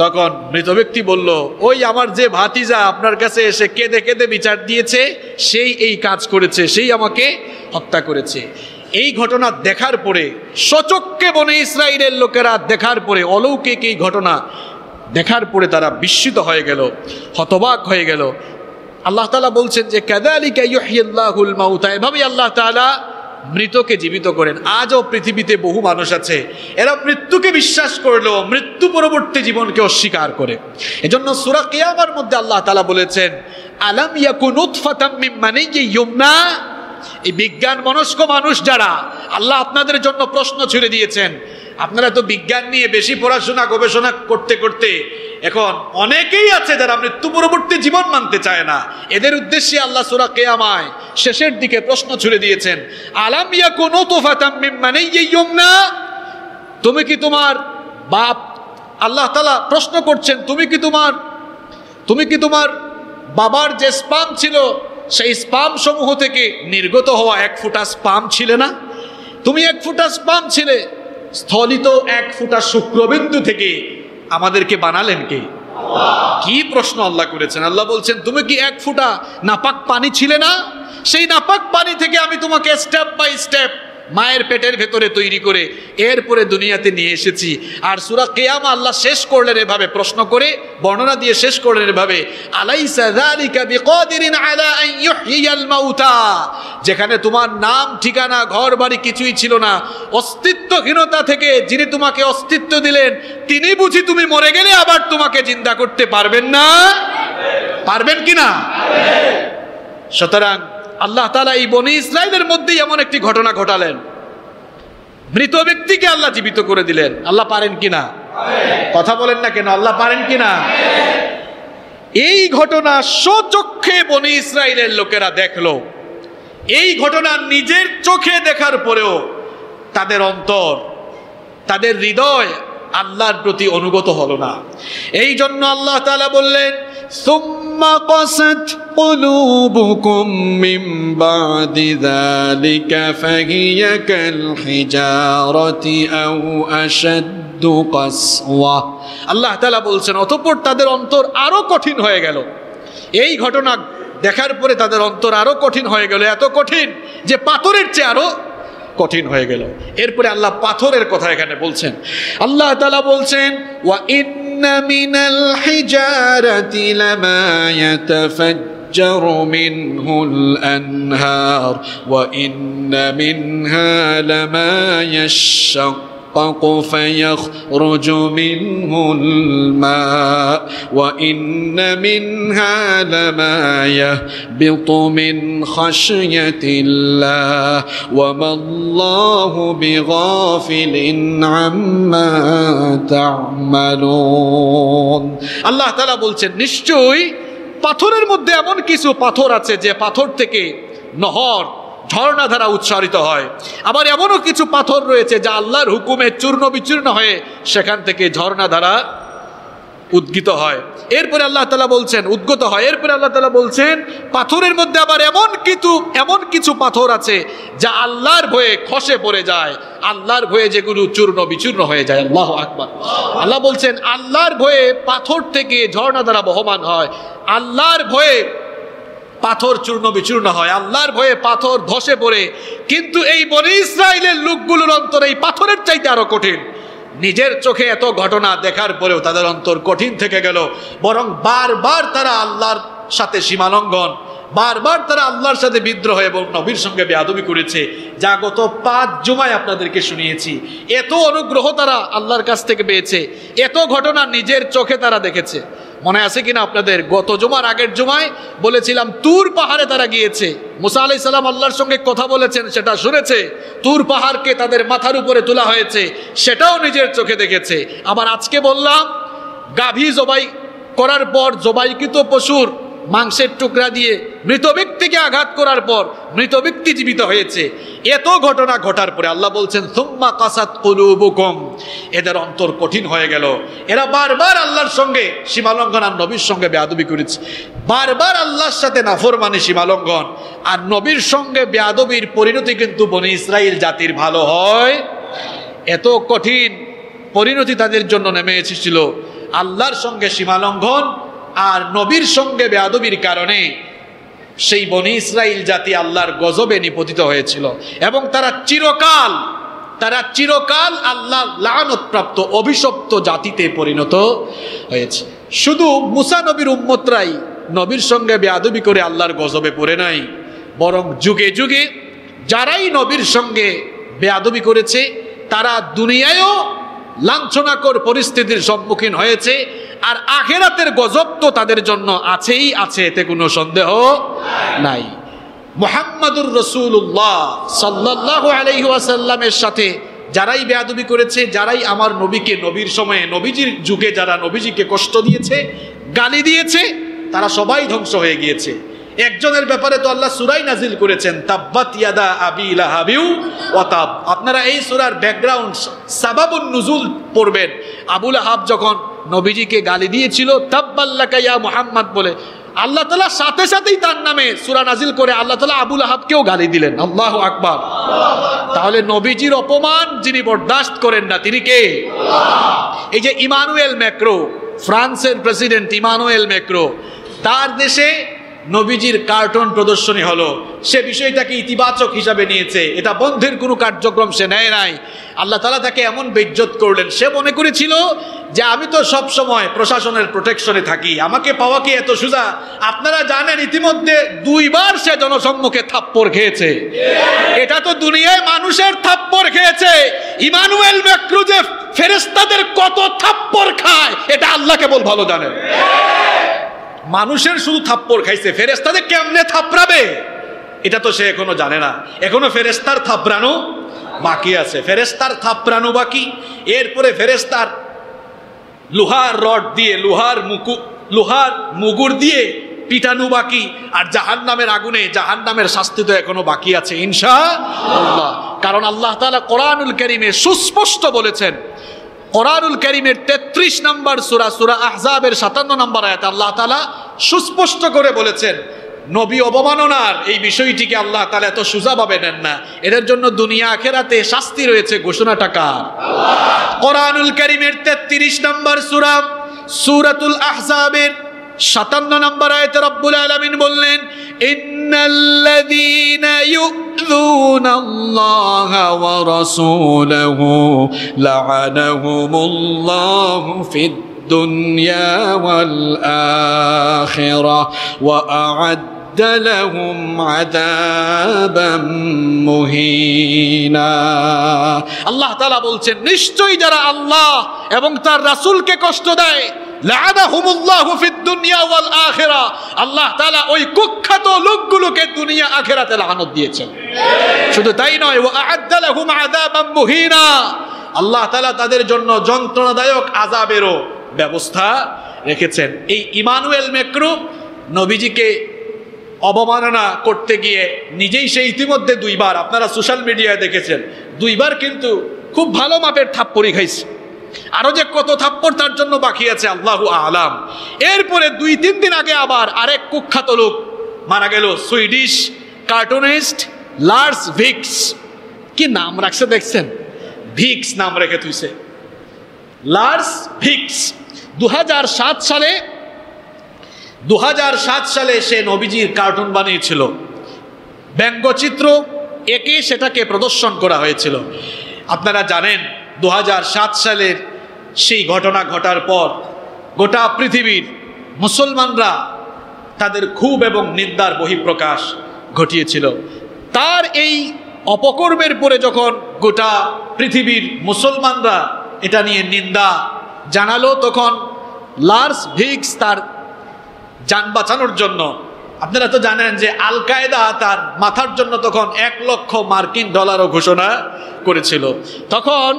তখন মৃত ব্যক্তি বলল ওই আমার যে ভাতিজা আপনার কাছে এসে কেঁদে কেঁদে বিচার দিয়েছে, সেই এই কাজ করেছে, সেই আমাকে হত্যা করেছে। এই ঘটনা দেখার পরে সচক্ষে বনে ইসরাইলের লোকেরা দেখার পরে, অলৌকিক এই ঘটনা দেখার পরে তারা বিস্মিত হয়ে গেল, হতবাক হয়ে গেল। আল্লাহ তাআলা বলছেন যে কাযালিকা ইউহয়িল্লাহুল মাউতা, এভাবেই আল্লাহ তাআলা মৃতকে জীবিত করেন। আজও পৃথিবীতে বহু মানুষ আছে এরা মৃত্যুকে বিশ্বাস করলেও মৃত্যু পরবর্তী জীবনকে অস্বীকার করে। এজন্য সূরা কিয়ামার মধ্যে আল্লাহ তাআলা বলেছেন আলাম ইয়াকুন নুতফাতাম মিন মানিয়্যিন ইউমনা, এই বিজ্ঞান মনস্ক মানুষ যারা, আল্লাহ আপনাদের জন্য প্রশ্ন ছুড়ে দিয়েছেন। আপনারা তো বিজ্ঞান নিয়ে বেশি পড়াশোনা গবেষণা করতে করতে এখন অনেকেই আছে যারা মৃত্যু পরবর্তী জীবন মানতে চায় না। এদের উদ্দেশ্যে আল্লাহ সূরা কিয়ামায় শেষের দিকে প্রশ্ন ছুড়ে দিয়েছেন আলাম ইয়াকুন নুতফাতাম মিন মানিয়্যিন ইউমনা, তুমি কি তোমার বাপ, আল্লাহ তাআলা প্রশ্ন করছেন তুমি কি তোমার বাবার যে স্পাম ছিল সেই স্পাম সমূহ থেকে নির্গত হওয়া এক ফোঁটা স্পাম ছিলে না? তুমি এক ফোঁটা স্পাম ছিলে, স্থলিত এক ফোঁটা শুক্রবিন্দু থেকে আমাদেরকে বানালেন কে? কি প্রশ্ন আল্লাহ করেছেন। আল্লাহ বলছেন তুমি কি এক ফোঁটা নাপাক পানি ছিলে না? সেই নাপাক পানি থেকে আমি তোমাকে স্টেপ বাই স্টেপ মায়ের পেটের ভেতরে তৈরি করে এরপরে দুনিয়াতে নিয়ে এসেছি। আর সূরা কিয়ামা আল্লাহ শেষ করলেন এভাবে, প্রশ্ন করে বর্ণনা দিয়ে শেষ করলেন এভাবে আলাইসা যালিকা বিকাদিরিন আলা আন ইউহয়িয়াল মাউতা, যেখানে তোমার নাম ঠিকানা ঘর বাড়ি কিছুই ছিল না, অস্তিত্বহীনতা থেকে যিনি তোমাকে অস্তিত্ব দিলেন তিনি বুঝি তুমি মরে গেলে আবার তোমাকে জিন্দা করতে পারবেন না? পারবেন কিনা? সুতরাং আল্লাহ তাআলা এই বনি ইসরাইলের মধ্যেই এমন একটি ঘটনা ঘটালেন, মৃত ব্যক্তিকে আল্লাহ জীবিত করে দিলেন। আল্লাহ পারেন কিনা? কথা বলেন না কেন? আল্লাহ পারেন কিনা? এই ঘটনা স্বচক্ষে বনি ইসরাইলের লোকেরা দেখলো। এই ঘটনা নিজের চোখে দেখার পরেও তাদের অন্তর, তাদের হৃদয় আল্লাহর প্রতি অনুগত হলো না। এই জন্য আল্লাহ তাআলা বললেন সুম্মা কাসাত কুলুবুকুম মিন বাদি যালিকা ফাহিয়া কাল হিজারাতি আও আশাদ্দু কাসওয়া। আল্লাহ তাআলা বলছেন অতঃপর তাদের অন্তর আরো কঠিন হয়ে গেল। এই ঘটনা দেখার পরে তাদের অন্তর আরো কঠিন হয়ে গেল, এত কঠিন যে পাথরের চেয়ে আরো কঠিন হয়ে গেল। এরপরে আল্লাহ পাথরের কথা এখানে বলছেন। আল্লাহ তাআলা বলছেন ওয়া ইন্না মিনাল হিজারাতি লামা ইয়াতাফাজ্জারু মিনহুল আনহার ওয়া ইন্না মিনহা লামা ইয়াশাক্কু فيخرج منه الماء وإن منها لما يهبط من خشية الله وما الله بغافل عما تعملون আল্লাহ তাআলা বলছেন নিশ্চয়ই পাথরের মধ্যে এমন কিছু পাথর আছে যে পাথর থেকে নহর ঝর্ণাধারা উচ্চারিত হয়, আবার এমনও কিছু পাথর রয়েছে যা আল্লাহর হুকুমে চূর্ণ বিচূর্ণ হয়ে সেখান থেকে ঝর্ণাধারা উদ্গীত হয়। এরপরে আল্লাহ তাআলা বলছেন উদ্গত হয়, এরপরে আল্লাহ তাআলা বলছেন পাথরের মধ্যে আবার এমন কিছু পাথর আছে যা আল্লাহর ভয়ে খসে পড়ে যায়, আল্লাহর ভয়ে যেগুলো চূর্ণ বিচূর্ণ হয়ে যায়। আল্লাহু আকবার। আল্লাহ বলছেন আল্লাহর ভয়ে পাথর থেকে ঝর্ণাধারা বহমান হয়, আল্লাহর ভয়ে পাথর চূর্ণ বিচূর্ণ হয়, আল্লাহর ভয়ে পাথর ধসে পড়ে। কিন্তু এই বনী ইসরাইলের লোকগুলোর অন্তর এই পাথরের চাইতে আরো কঠিন। নিজের চোখে এত ঘটনা দেখার পরেও তাদের অন্তর কঠিন থেকে গেল, বরং বারবার তারা আল্লাহর সাথে সীমালঙ্ঘন, বারবার তারা আল্লাহর সাথে বিদ্রোহ এবং নবীর সঙ্গে বেয়াদবি করেছে, যা গত 5 জুমায় আপনাদেরকে শুনিয়েছি। এত অনুগ্রহ তারা আল্লাহর কাছ থেকে পেয়েছে, এত ঘটনা নিজের চোখে তারা দেখেছে। মনে আছে কিনা আপনাদের? গত জুমার আগের জুমায় বলেছিলাম তুর পাহাড়ে তারা গিয়েছে, মুসা আলাইহিস সালাম আল্লাহর সঙ্গে কথা বলেছেন, সেটা শুনেছে। তুর পাহাড়কে তাদের মাথার উপরে তোলা হয়েছে, সেটাও নিজের চোখে দেখেছে। আবার আজকে বললাম গাভী জবাই করার পর জবাইকৃত পশুর মাংসের টুকরা দিয়ে মৃত ব্যক্তিকে আঘাত করার পর মৃত ব্যক্তি জীবিত হয়েছে। এত ঘটনা ঘটার পরে আল্লাহ বলছেন সুম্মা কাসাত কুলুবুকুম, এদের অন্তর কঠিন হয়ে গেল। এরা বারবার আল্লাহর সঙ্গে সীমালঙ্ঘন আর নবীর সঙ্গে বেয়াদবি করেছে, বারবার আল্লাহর সাথে নাফরমানি সীমালঙ্ঘন আর নবীর সঙ্গে বেয়াদবির পরিণতি কিন্তু বনী ইসরাইল জাতির ভালো হয়। এত কঠিন পরিণতি তাদের জন্য নেমে এসেছিল আল্লাহর সঙ্গে সীমালঙ্ঘন আর নবীর সঙ্গে বেয়াদবির কারণে। সেই বনী ইসরাইল জাতি আল্লাহর গজবে নিপতিত হয়েছিল এবং তারা চিরকাল আল্লাহর লানত প্রাপ্ত অভিশপ্ত জাতিতে পরিণত হয়েছে। শুধু মুসা নবীর উম্মতরাই নবীর সঙ্গে বেয়াদবি করে আল্লাহর গজবে পড়ে নাই, বরং যুগে যুগে যারাই নবীর সঙ্গে বেয়াদবি করেছে তারা দুনিয়ায়ও লাঞ্ছনাকর পরিস্থিতির সম্মুখীন হয়েছে, আর আখিরাতের গজব তো তাদের জন্য আছেই আছে, এতে কোনো সন্দেহ নাই। মুহাম্মাদুর রাসূলুল্লাহ সাল্লাল্লাহু আলাইহি ওয়াসাল্লামের সাথে যারাই বেয়াদবি করেছে, যারাই আমার নবীকে নবীর সময়ে নবীজির যুগে যারা নবীজিকে কষ্ট দিয়েছে, গালি দিয়েছে, তারা সবাই ধ্বংস হয়ে গিয়েছে। একজনের ব্যাপারে তো আল্লাহ সূরাই নাজিল করেছেন, তাব্বাত ইয়াদা আবি লাহাবিউ ওয়া তাব। আপনারা এই সূরার ব্যাকগ্রাউন্ড সাবাবুন নুজুল পড়বেন। আবু লাহাব যখন নবীজিকে গালি দিয়েছিল তাব্বাল্লাকা ইয়া মুহাম্মদ বলে, আল্লাহ তাআলা সাথে সাথেই তার নামে সূরা নাজিল করে আল্লাহ তাআলা আবু লাহাবকেও গালি দিলেন। আল্লাহু আকবার। তাহলে নবীজির অপমান যিনি বরদাস্ত করেন না তিনি কে? আল্লাহ। এই যে ইমানুয়েল ম্যাক্রো, ফ্রান্সের প্রেসিডেন্ট ইমানুয়েল ম্যাক্রো, তার দেশে নবীজির কার্টুন প্রদর্শনী হলো, সে বিষয়টাকে ইতিবাচক হিসাবে নিয়েছে, এটা বন্ধের কোনো কার্যক্রম সে নেয় নাই। আল্লাহ তাআলা তাকে এমন বেইজ্জত করলেন, সে মনে করেছিল যে আমি তো সব সময় প্রশাসনের প্রোটেকশনে থাকি, আমাকে পাওয়া কি এত সোজা? আপনারা জানেন ইতিমধ্যে 2 বার সে জনসম্মুখে থাপ্পড় খেয়েছে। এটা তো দুনিয়ায় মানুষের থাপ্পড় খেয়েছে, ইমানুয়েল ম্যাক্রো যে ফেরেশতাদের কত থাপ্পড় খায় এটা আল্লাহ কেবল ভালো জানেন। মানুষের শুধু থাপ্পড় খাইছে, ফেরেশতাদের কেমনে থাপড়াবে এটা তো সে এখনো জানে না। এখনো ফেরেশতার থাপড়ানো বাকি আছে, ফেরেশতার থাপড়ানো বাকি। এরপরে ফেরেশতার লোহার রড দিয়ে লোহার মুগুর দিয়ে পিটানো বাকি, আর জাহান্নামের আগুনে জাহান্নামের শাস্তি তো এখনো বাকি আছে ইনশাআল্লাহ। কারণ আল্লাহ তাআলা কোরআনুল কারীমে সুস্পষ্ট বলেছেন, কোরআনুল কারীমের 33 নম্বর সূরা, সূরা আহজাবের 57 নম্বর আয়াতে আল্লাহ তাআলা সুস্পষ্ট করে বলেছেন নবী অবমাননার এই বিষয়টিকে আল্লাহ তাআলা এত সোজাভাবে নেন না, এদের জন্য দুনিয়া আখিরাতে শাস্তি রয়েছে। ঘোষণাটা কার? আল্লাহ। কোরআনুল কারীমের 33 নম্বর সূরা, সূরাতুল আহজাবের 57 নম্বর আয়াতে রব্বুল আলামিন বললেন, ইন্নাল্লাযীনা ইউযুনাল্লাহা ওয়া রাসূলাহু লা'আনাহুমুল্লাহু ফিদ দুনিয়া ওয়াল আখিরাহ ওয়া আ'আদ্দা لهم عذابا مهينا আল্লাহ তাআলা বলছেন নিশ্চয়ই যারা আল্লাহ এবং তার রাসূলকে কষ্ট দেয় লাআনাহুমুল্লাহু ফিদ দুনিয়া ওয়াল আখিরা আল্লাহ তাআলা ওই কুখ্যাত লোকগুলোকে দুনিয়া আখিরাতে লানত দিয়েছেন শুধু তাই নয় ওয়া আ'আদ্দা লাহুম আযাবাম মুহিনা আল্লাহ তাআলা তাদের জন্য যন্ত্রণাদায়ক আযাবেরও ব্যবস্থা রেখেছেন এই ইমানুয়েল ম্যাক্রো নবীজিকে অবমাননা করতে গিয়ে নিজেই সে ইতিমধ্যে দুইবার আপনারা সোশ্যাল মিডিয়ায় দেখেছেন দুইবার কিন্তু খুব ভালো মাপের থাপ্পড়ি খাইছে আরো যে কত থাপ্পড় তার জন্য বাকি আছে আল্লাহু আলাম এরপরে 2-3 দিন আগে আবার আরেক কুখ্যাত লোক মারা গেল সুইডিশ কার্টুনিস্ট লার্স ভিক্স কি নাম রাখছে দেখছেন ভিক্স নাম রেখে তুইছে লার্স ভিক্স 2007 সালে সে নবীজির কার্টুন বানিয়েছিল ব্যঙ্গচিত্র একে সেটাকে প্রদর্শন করা হয়েছিল আপনারা জানেন 2007 সালের সেই ঘটনা ঘটার পর গোটা পৃথিবীর মুসলমানরা তাদের ক্ষোভ এবং নিন্দার বহিঃপ্রকাশ ঘটিয়েছিল তার এই অপকর্মের পরে যখন গোটা পৃথিবীর মুসলমানরা এটা নিয়ে নিন্দা জানালো তখন লার্স ভিক্স তার যান বাঁচানোর জন্য আপনারা তো জানেন যে আল কায়দা তার মাথার জন্য তখন $1 লক্ষ মার্কিন ঘোষণা করেছিল তখন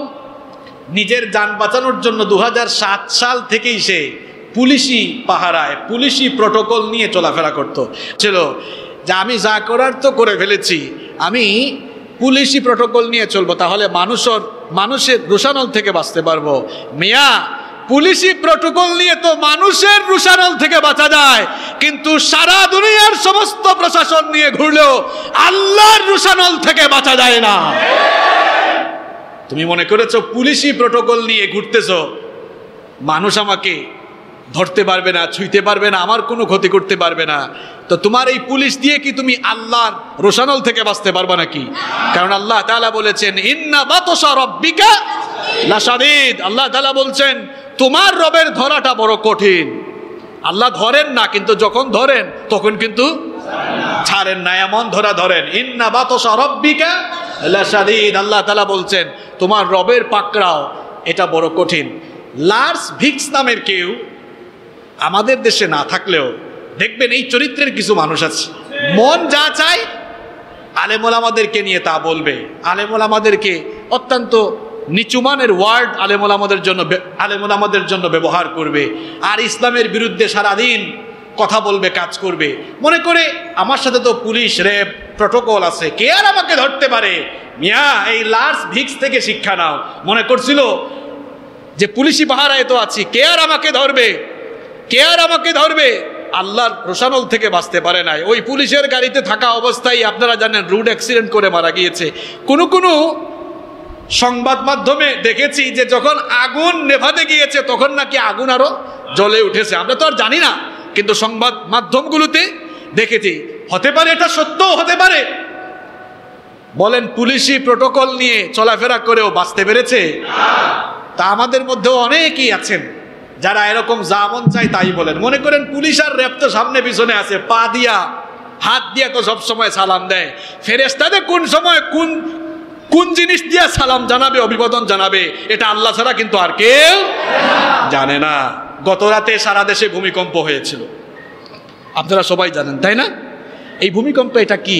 নিজের যান বাঁচানোর জন্য 2007 সাল থেকেই সে পুলিশি পাহারায় পুলিশি প্রটোকল নিয়ে চলাফেরা করত ছিল যে আমি যা করার তো করে ফেলেছি আমি পুলিশি প্রটোকল নিয়ে চলবো তাহলে মানুষের রোষানল থেকে বাঁচতে পারবো মিয়া পুলিশি প্রটোকল নিয়ে তো মানুষের রোষানল থেকে বাঁচা যায় কিন্তু সারা দুনিয়ার সমস্ত প্রশাসন নিয়ে ঘুরলেও আল্লাহর রোষানল থেকে বাঁচা যায় না তুমি মনে করেছো পুলিশি প্রটোকল নিয়ে ঘুরতেছো মানুষ আমাকে ধরতে পারবে না ছুঁইতে পারবে না আমার কোনো ক্ষতি করতে পারবে না তো তোমার এই পুলিশ দিয়ে কি তুমি আল্লাহর রোষানল থেকে বাঁচতে পারবে নাকি কারণ আল্লাহ তাআলা বলেছেন ইন্না বাতশা রাব্বিকা লাশাদীদ আল্লাহ তাআলা বলছেন তোমার রবের ধরাটা বড় কঠিন আল্লাহ ধরেন না কিন্তু যখন ধরেন তখন কিন্তু ছাড়েন না এমন ধরা ধরেন ইন্না বাতশা রাব্বিকা লাশাদীদ আল্লাহ তাআলা বলছেন তোমার রবের পাকড়াও এটা বড় কঠিন লার্স ভিক্স নামের কেউ আমাদের দেশে না থাকলেও দেখবেন এই চরিত্রের কিছু মানুষ আছে মন যা চায় আলেম ওলামাদেরকে নিয়ে তা বলবে আলেম ওলামাদেরকে অত্যন্ত নিচুমানের ওয়ার্ড আলেম ওলামাদের জন্য ব্যবহার করবে আর ইসলামের বিরুদ্ধে সারাদিন কথা বলবে কাজ করবে মনে করে আমার সাথে তো পুলিশ র্যাব প্রটোকল আছে কে আর আমাকে ধরতে পারে মিয়া এই লার্স ভিক্স থেকে শিক্ষা নাও মনে করছিল যে পুলিশি পাহারায় তো আছি কে আর আমাকে ধরবে আল্লাহর রোষানল থেকে বাঁচতে পারে নাই ওই পুলিশের গাড়িতে থাকা অবস্থায় আপনারা জানেন রোড অ্যাক্সিডেন্ট করে মারা গিয়েছে কোনো সংবাদ মাধ্যমে দেখেছি যে যখন আগুন নেভাতে গিয়েছে তখন নাকি আগুন আরো জ্বলে উঠেছে আমরা তো আর জানি না কিন্তু সংবাদ মাধ্যমগুলোতে দেখেছি হতে পারে এটা সত্যও হতে পারে বলেন পুলিশি প্রটোকল নিয়ে চলাফেরা করেও বাঁচতে পেরেছে তা আমাদের মধ্যেও অনেকেই আছেন যারা এরকম যা মন চাই তাই বলেন মনে করেন পুলিশ আর র্যাব তো সামনে পিছনে আছে পা দিয়া হাত দিয়া তো সবসময় সালাম দেয় ফেরেশতাদের কোন সময় কোন জিনিস দিয়া সালাম জানাবে অভিবাদন জানাবে এটা আল্লাহ ছাড়া কিন্তু আর কেউ জানে না গত রাতে সারা দেশে ভূমিকম্প হয়েছিল আপনারা সবাই জানেন তাই না এই ভূমিকম্প এটা কি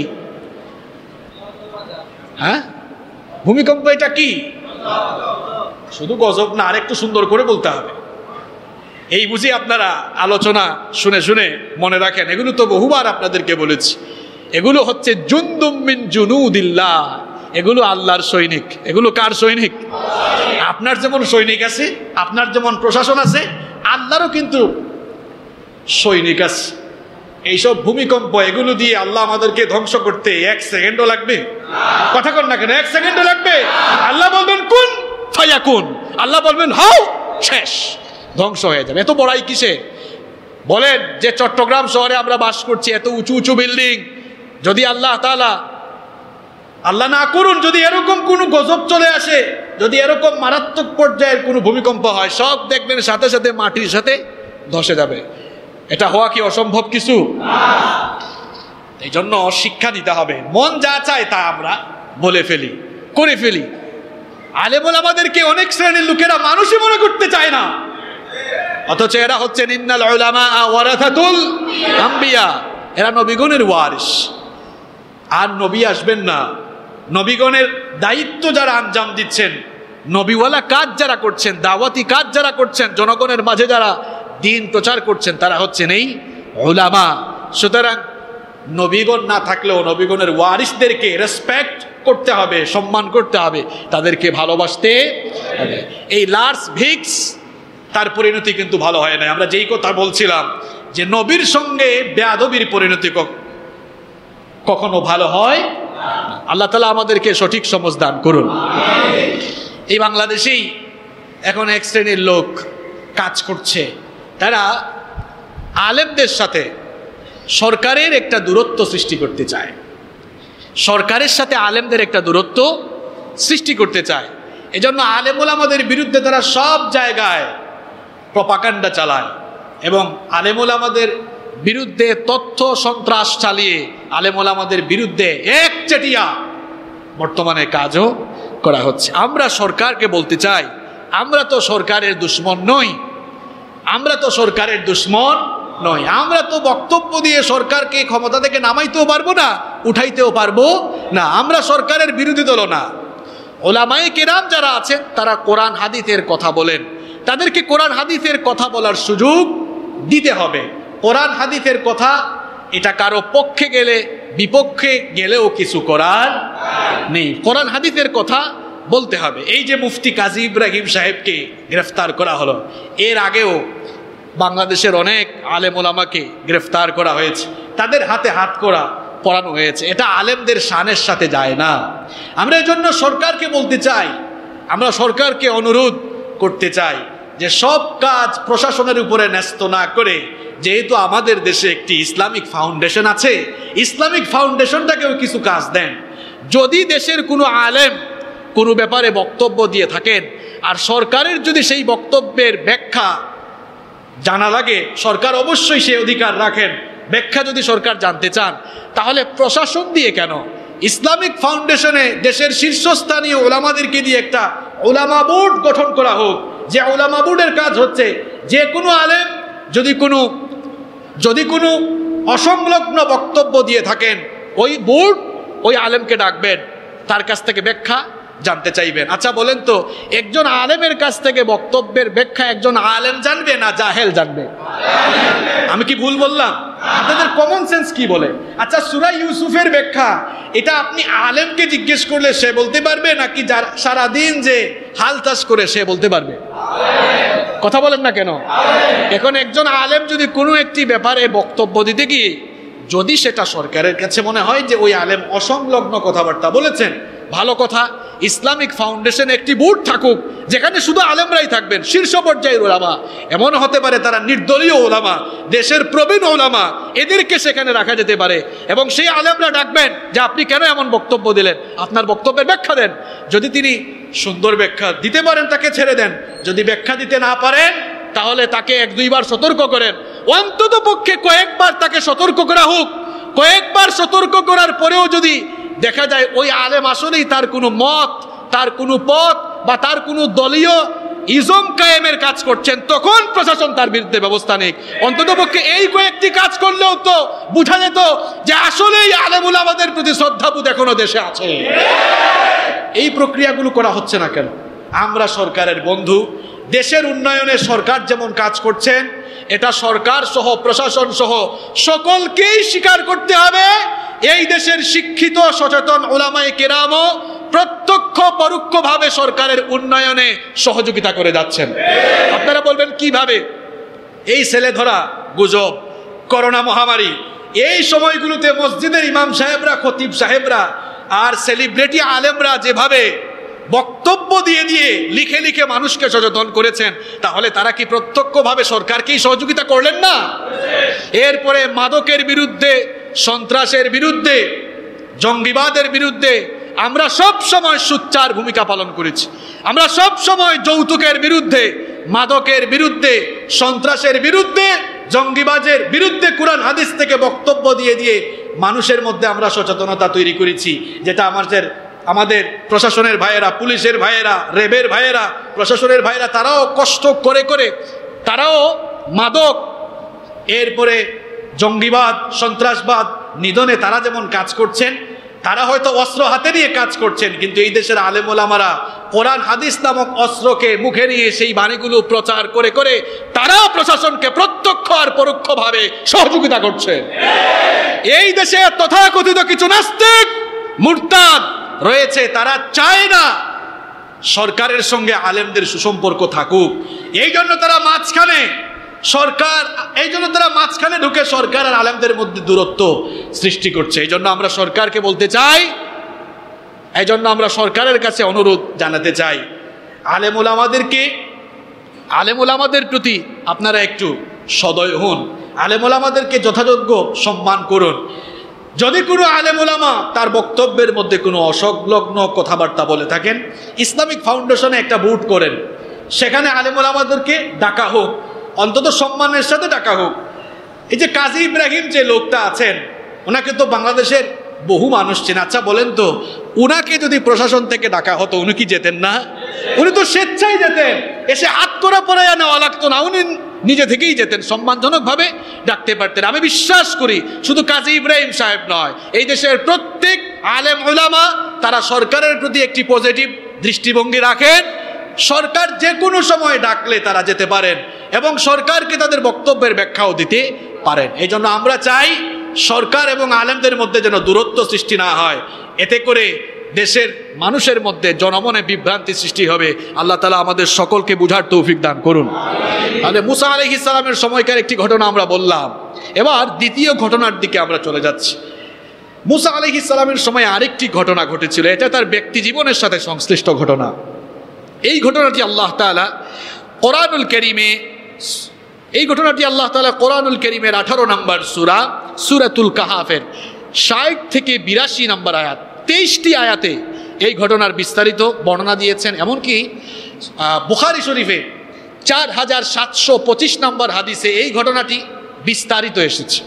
ভূমিকম্প এটা কি শুধু গজব না আরেকটু সুন্দর করে বলতে হবে এই বুঝি আপনারা আলোচনা শুনে শুনে মনে রাখেন এগুলো তো বহুবার আপনাদেরকে বলেছি এগুলো হচ্ছে জুনদুম মিন জুনুদিল্লাহ এগুলো আল্লাহর সৈনিক এগুলো কার সৈনিক আপনার যেমন সৈনিক আছে আপনার যেমন প্রশাসন আছে আল্লাহরও কিন্তু সৈনিক আছে এইসব ভূমিকম্প এগুলো দিয়ে আল্লাহ আমাদেরকে ধ্বংস করতে 1 সেকেন্ডও লাগবে কথা কন না কেন 1 সেকেন্ডও লাগবে আল্লাহ বলবেন কুন ফায়াকুন আল্লাহ বলবেন হাও শেষ ধ্বংস হয়ে যাবে এত বড়াই কিসে বলেন যে চট্টগ্রাম শহরে আমরা বাস করছি এত উঁচু উঁচু বিল্ডিং যদি আল্লাহ না করুন যদি এরকম কোনো গজব চলে আসে যদি এরকম মারাত্মক পর্যায়ের কোনো ভূমিকম্প হয় সব দেখবেন সাথে সাথে মাটির সাথে ধসে যাবে এটা হওয়া কি অসম্ভব কিছু এই জন্য শিক্ষা দিতে হবে। মন যা চায় তা আমরা বলে ফেলি, করে ফেলি। আলেম ওলামাদেরকে অনেক শ্রেণীর লোকেরা মানুষই মনে করতে চায় না, অথচ এরা হচ্ছে ইন্নাল উলামা ওয়ারাসাতুল আম্বিয়া, এরা নবীগণের ওয়ারিস। আর নবী আসবেন না, নবীগণের দায়িত্ব যারা আঞ্জাম দিচ্ছেন, নবীওয়ালা কাজ যারা করছেন, দাওয়াতি কাজ যারা করছেন, জনগণের মাঝে যারা দিন প্রচার করছেন, তারা হচ্ছেন এই উলামা। সুতরাং নবীগণ না থাকলেও নবীগণের ওয়ারিসদেরকে রেসপেক্ট করতে হবে, সম্মান করতে হবে, তাদেরকে ভালোবাসতে হবে। এই লার্জ ভিক্স তার পরিণতি কিন্তু ভালো হয় না। আমরা যেই কথা বলছিলাম যে নবীর সঙ্গে বেয়াদবির পরিণতি কখনো ভালো হয়। আল্লাহ তাআলা আমাদেরকে সঠিক সমঝ দান করুন। এই বাংলাদেশেই এখন এক শ্রেণীর লোক কাজ করছে, তারা আলেমদের সাথে সরকারের একটা দূরত্ব সৃষ্টি করতে চায়, সরকারের সাথে আলেমদের একটা দূরত্ব সৃষ্টি করতে চায়। এজন্য আলেম ওলামাদের বিরুদ্ধে তারা সব জায়গায় প্রপাগান্ডা চালায় এবং আলেম ওলামাদের বিরুদ্ধে তথ্য সন্ত্রাস চালিয়ে আলেম ওলামাদের বিরুদ্ধে একচেটিয়া বর্তমানে কাজও করা হচ্ছে। আমরা সরকারকে বলতে চাই, আমরা তো সরকারের দুশ্মন নই, আমরা তো সরকারের দুশ্মন নয়। আমরা তো বক্তব্য দিয়ে সরকারকে ক্ষমতা থেকে নামাইতেও পারবো না, উঠাইতেও পারবো না। আমরা সরকারের বিরোধী দল না। ওলামায়ে কেরাম যারা আছেন তারা কোরআন হাদিসের কথা বলেন, তাদেরকে কোরআন হাদিসের কথা বলার সুযোগ দিতে হবে। কোরআন হাদিসের কথা এটা কারো পক্ষে গেলে বিপক্ষে গেলেও কিছু করার নেই, কোরআন হাদিসের কথা বলতে হবে। এই যে মুফতি কাজী ইব্রাহিম সাহেবকে গ্রেফতার করা হলো, এর আগেও বাংলাদেশের অনেক আলেম ওলামাকে গ্রেফতার করা হয়েছে, তাদের হাতে হাত করা পড়ানো হয়েছে। এটা আলেমদের শানের সাথে যায় না। আমরা এই জন্য সরকারকে বলতে চাই, আমরা সরকারকে অনুরোধ করতে চাই যে সব কাজ প্রশাসনের উপরে ন্যস্ত না করে, যেহেতু আমাদের দেশে একটি ইসলামিক ফাউন্ডেশন আছে, ইসলামিক ফাউন্ডেশনটাকেও কিছু কাজ দেন। যদি দেশের কোনো আলেম কোনো ব্যাপারে বক্তব্য দিয়ে থাকেন আর সরকারের যদি সেই বক্তব্যের ব্যাখ্যা জানা লাগে, সরকার অবশ্যই সেই অধিকার রাখেন। ব্যাখ্যা যদি সরকার জানতে চান, তাহলে প্রশাসন দিয়ে কেন, ইসলামিক ফাউন্ডেশনে দেশের শীর্ষস্থানীয় ওলামাদেরকে দিয়ে একটা ওলামা বোর্ড গঠন করা হোক। যে ওলামা বোর্ডের কাজ হচ্ছে যে কোনো আলেম যদি কোনো অসংলগ্ন বক্তব্য দিয়ে থাকেন, ওই বোর্ড ওই আলেমকে ডাকবেন, তার কাছ থেকে ব্যাখ্যা জানতে চাইবেন। আচ্ছা বলেন তো, একজন আলেমের কাছ থেকে বক্তব্যের ব্যাখ্যা একজন আলেম জানবে না জাহেল জানবে? আমি কি ভুল বললাম? আপনাদের কমন সেন্স কি বলে? আচ্ছা সূরা ইউসুফের ব্যাখ্যা এটা আপনি আলেমকে জিজ্ঞেস করলে সে বলতে পারবে, নাকি যার সারাদিন যে হাল চাষ করে সে বলতে পারবে? কথা বলেন না কেন? এখন একজন আলেম যদি কোনো একটি ব্যাপারে বক্তব্য দিতে গিয়ে যদি সেটা সরকারের কাছে মনে হয় যে ওই আলেম অসংলগ্ন কথাবার্তা বলেছেন, ভালো কথা, ইসলামিক ফাউন্ডেশন একটি বোর্ড থাকুক যেখানে শুধু আলেমরাই থাকবেন, শীর্ষ পর্যায়ের ওলামা, এমন হতে পারে তারা নির্দলীয় ওলামা, দেশের প্রবীণ ওলামা, এদেরকে সেখানে রাখা যেতে পারে এবং সেই আলেমরা ডাকবেন যে আপনি কেন এমন বক্তব্য দিলেন, আপনার বক্তব্যের ব্যাখ্যা দেন। যদি তিনি সুন্দর ব্যাখ্যা দিতে পারেন তাকে ছেড়ে দেন, যদি ব্যাখ্যা দিতে না পারেন তাহলে তাকে এক দুইবার সতর্ক করেন, অন্তত পক্ষে কয়েকবার তাকে সতর্ক করা হোক। কয়েকবার সতর্ক করার পরেও যদি দেখা যায় ওই আলেম আসলেই তার কোনো মত, তার কোনো পথ বা তার কোনো দলীয় ইজম কায়েমের কাজ করছেন, তখন প্রশাসন তার বিরুদ্ধে ব্যবস্থা নেই। অন্ততপক্ষে এই কয়েকটি কাজ করলেও তো বোঝা যেত যে আসলেই আলেম ওলামাদের প্রতি শ্রদ্ধাবোধ এখনো দেশে আছে। এই প্রক্রিয়াগুলো করা হচ্ছে না কেন? আমরা সরকারের বন্ধু, দেশের উন্নয়নে সরকার যেমন কাজ করছেন, এটা সরকার সহ প্রশাসন সহ সকলকেই স্বীকার করতে হবে। এই দেশের শিক্ষিত সচেতন উলামায়ে কেরামও প্রত্যক্ষ পরোক্ষভাবে সরকারের উন্নয়নে সহযোগিতা করে যাচ্ছেন। আপনারা বলবেন কিভাবে? এই ছেলে ধরা গুজব, করোনা মহামারী, এই সময়গুলোতে মসজিদের ইমাম সাহেবরা, খতিব সাহেবরা আর সেলিব্রিটি আলেমরা যেভাবে বক্তব্য দিয়ে দিয়ে লিখে লিখে মানুষকে সচেতন করেছেন, তাহলে তারা কি প্রত্যক্ষভাবে সরকারকেই সহযোগিতা করলেন না? এরপরে মাদকের বিরুদ্ধে, সন্ত্রাসের বিরুদ্ধে, জঙ্গিবাদের বিরুদ্ধে আমরা সব সময় সোচ্চার ভূমিকা পালন করেছি। আমরা সব সময় যৌতুকের বিরুদ্ধে, মাদকের বিরুদ্ধে, সন্ত্রাসের বিরুদ্ধে, জঙ্গিবাজের বিরুদ্ধে কোরআন হাদিস থেকে বক্তব্য দিয়ে দিয়ে মানুষের মধ্যে আমরা সচেতনতা তৈরি করেছি, যেটা আমাদের প্রশাসনের ভাইয়েরা, পুলিশের ভাইয়েরা, র্যাবের ভাইয়েরা, প্রশাসনের ভাইয়েরা তারাও কষ্ট করে করে তারাও মাদক, এরপরে জঙ্গিবাদ, সন্ত্রাসবাদ নিধনে তারা যেমন কাজ করছেন, তারা হয়তো অস্ত্র হাতে নিয়ে কাজ করছেন, কিন্তু এই দেশের আলেম ওলামারা কোরআন হাদিস নামক অস্ত্রকে মুখে নিয়ে সেই বাণীগুলো প্রচার করে করে তারাও প্রশাসনকে প্রত্যক্ষ আর পরোক্ষভাবে সহযোগিতা করছে। এই দেশে তথাকথিত কিছু নাস্তিক মুরতাদ রয়েছে, তারা চায় না সরকারের সঙ্গে আলেমদের সুসম্পর্ক থাকুক। এই জন্য তারা মাঝখানে ঢুকে সরকার আর আলেমদের মধ্যে দূরত্ব সৃষ্টি করছে। এই জন্য আমরা সরকারকে বলতে চাই, এই জন্য আমরা সরকারের কাছে অনুরোধ জানাতে চাই, আলেম ওলামাদের প্রতি আপনারা একটু সদয় হন, আলেম ওলামাদেরকে যথাযোগ্য সম্মান করুন। যদি কোনো আলেম ওলামা তার বক্তব্যের মধ্যে কোনো অসংলগ্ন কথাবার্তা বলে থাকেন, ইসলামিক ফাউন্ডেশনে একটা বুট করেন, সেখানে আলেম ওলামাদেরকে ডাকা হোক, অন্তত সম্মানের সাথে ডাকা হোক। এই যে কাজী ইব্রাহিম যে লোকটা আছেন, ওনাকে তো বাংলাদেশের বহু মানুষ চেনে। আচ্ছা বলেন তো, উনাকে যদি প্রশাসন থেকে ডাকা হতো উনি কি যেতেন না? উনি তো স্বেচ্ছায় যেতেন, এসে হাত করা পরে নেওয়া লাগতো না, উনি নিজে থেকেই যেতেন, সম্মানজনকভাবে ডাকতে পারতেন। আমি বিশ্বাস করি শুধু কাজী ইব্রাহিম সাহেব নয়, এই দেশের প্রত্যেক আলেম উলামা তারা সরকারের প্রতি একটি পজিটিভ দৃষ্টিভঙ্গি রাখেন। সরকার যে কোনো সময় ডাকলে তারা যেতে পারেন এবং সরকারকে তাদের বক্তব্যের ব্যাখ্যাও দিতে পারেন। এই জন্য আমরা চাই সরকার এবং আলেমদের মধ্যে যেন দূরত্ব সৃষ্টি না হয়, এতে করে দেশের মানুষের মধ্যে জনমনে বিভ্রান্তি সৃষ্টি হবে। আল্লাহ তাআলা আমাদের সকলকে বুঝার তৌফিক দান করুন। তাহলে মুসা আলাইহিস সালামের সময়কার একটি ঘটনা আমরা বললাম, এবার দ্বিতীয় ঘটনার দিকে আমরা চলে যাচ্ছি। মুসা আলাইহিস সালামের সময় আরেকটি ঘটনা ঘটেছিল, এটা তার ব্যক্তি জীবনের সাথে সংশ্লিষ্ট ঘটনা। এই ঘটনাটি আল্লাহ তাআলা কোরআনুল কারীমের 18 নম্বর সূরাতুল কাহাফের 60 থেকে 82 নম্বর আয়াত, 23টি আয়াতে এই ঘটনার বিস্তারিত বর্ণনা দিয়েছেন। এমনকি বুখারী শরীফে 4725 নম্বর হাদিসে এই ঘটনাটি বিস্তারিত এসেছে।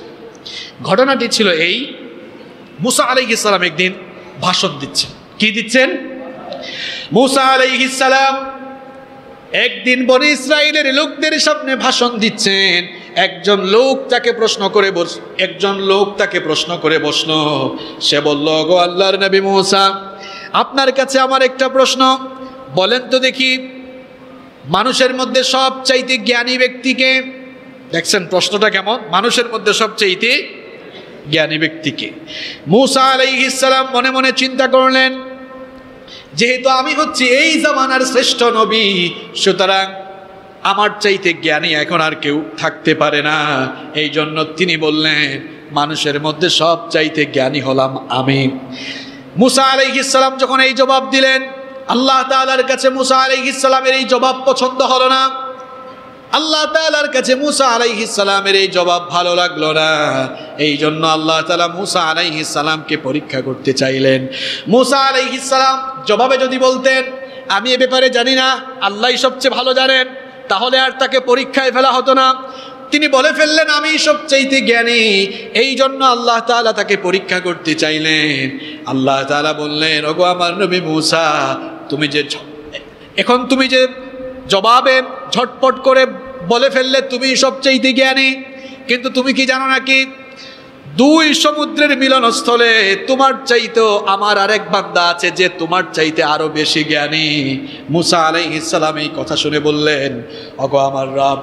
ঘটনাটি ছিল এই, মুসা আলাইহিস সালাম একদিন ভাষণ দিচ্ছেন। কি দিচ্ছেন? মুসা আলাইহিস সালাম একদিন বনি ইসরাইলের লোকদের সামনে ভাষণ দিচ্ছেন। একজন লোক তাকে প্রশ্ন করে বসলো। সে বলল, গো আল্লাহর নবী মুসা, আপনার কাছে আমার একটা প্রশ্ন, বলেন তো দেখি মানুষের মধ্যে সবচাইতে জ্ঞানী ব্যক্তিকে? দেখছেন প্রশ্নটা কেমন? মানুষের মধ্যে সবচাইতে জ্ঞানী ব্যক্তিকে? মুসা আলাইহিস সালাম মনে মনে চিন্তা করলেন, যেহেতু আমি হচ্ছি এই জামানার শ্রেষ্ঠ নবী, সুতরাং আমার চাইতে জ্ঞানী এখন আর কেউ থাকতে পারে না। এই জন্য তিনি বললেন, মানুষের মধ্যে সব চাইতে জ্ঞানী হলাম আমি। মুসা আলাইহিস সালাম যখন এই জবাব দিলেন, আল্লাহ তাআলার কাছে মুসা আলাইহিস সালামের এই জবাব পছন্দ হলো না। আল্লাহ তাআলার কাছে মুসা আলাইহিস সালামের এই জবাব ভালো লাগলো না। এই জন্য আল্লাহ তাআলা মুসা আলাইহিস সালামকে পরীক্ষা করতে চাইলেন। মুসা আলাইহিস সালাম জবাবে যদি বলতেন, আমি এ ব্যাপারে জানি না, আল্লাহই সবচেয়ে ভালো জানেন, তাহলে আর তাকে পরীক্ষায় ফেলা হতো না। তিনি বলে ফেললেন, আমি সবচাইতে জ্ঞানী, এই জন্য আল্লাহ তাআলা তাকে পরীক্ষা করতে চাইলেন। আল্লাহ তাআলা বললেন, ওগো আমার নবী মুসা, তুমি যে জবাবে ঝটপট করে বলে ফেললে তুমি সবচাইতে জ্ঞানী, কিন্তু তুমি কি জানো নাকি 2 সমুদ্রের মিলনস্থলে তোমার চাইতেও আমার আরেক বান্দা আছে যে তোমার চাইতে আরো বেশি জ্ঞানী। মুসা আলাইহিস সালাম এই কথা শুনে বললেন, ওগো আমার রব,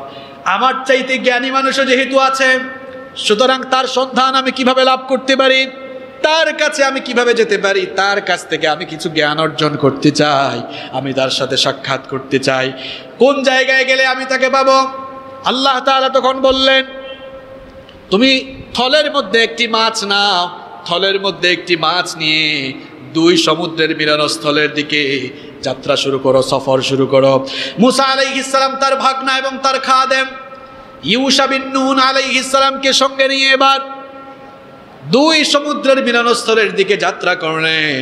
আমার চাইতে জ্ঞানী মানুষও যেহেতু আছে, সুতরাং তার সন্ধান আমি কিভাবে লাভ করতে পারি, তার কাছে আমি কিভাবে যেতে পারি, তার কাছ থেকে আমি কিছু জ্ঞান অর্জন করতে চাই, আমি তার সাথে সাক্ষাৎ করতে চাই। কোন জায়গায় গেলে আমি তাকে পাবো? আল্লাহ তাআলা তখন বললেন, তুমি থলের মধ্যে একটি মাছ নাও, থলের মধ্যে একটি মাছ নিয়ে 2 সমুদ্রের মিলনস্থলের দিকে যাত্রা শুরু করো, সফর শুরু করো। মুসা আলাইহিস সালাম তার ভাগনা এবং তার খাদেম ইউশা বিন নুন আলাইহিস সালামকে সঙ্গে নিয়ে এবার 2 সমুদ্রের মিলনস্থলের দিকে যাত্রা করলেন।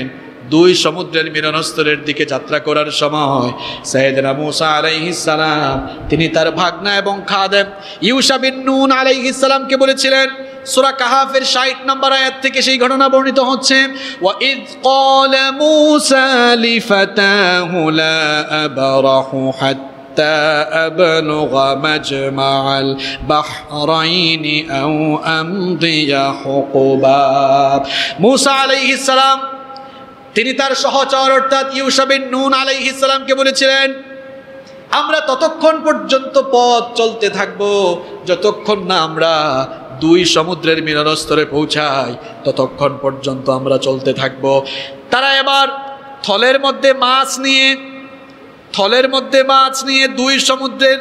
2 সমুদ্রের মিলনস্থলের দিকে যাত্রা করার সময় সাইয়েদনা মুসা আলাইহিস সালাম তিনি তার ভাগনা এবং খাদেম ইউশা বিন নুন আলাইহিস সালামকে বলেছিলেন, সূরা কাহাফের 60 নম্বর আয়াত থেকে সেই ঘটনা বর্ণিত হচ্ছে, ওয়া ইয ক্বালা মূসা লিফাতাহু লা আবরাহু হাত্তা আবলুগা মাজমাআল বাহরাইনি আও আমদিয়া হুকুবা। মূসা আলাইহিস সালাম তিনি তার সহচর অর্থাৎ ইউশা বিন নুন আলাইহিস সালামকে বলেছিলেন, আমরা ততক্ষণ পর্যন্ত পথ চলতে থাকব যতক্ষণ না আমরা দুই সমুদ্রের মিলনস্থলে পৌঁছাই, ততক্ষণ পর্যন্ত আমরা চলতে থাকব। তারা এবার থলের মধ্যে মাছ নিয়ে দুই সমুদ্রের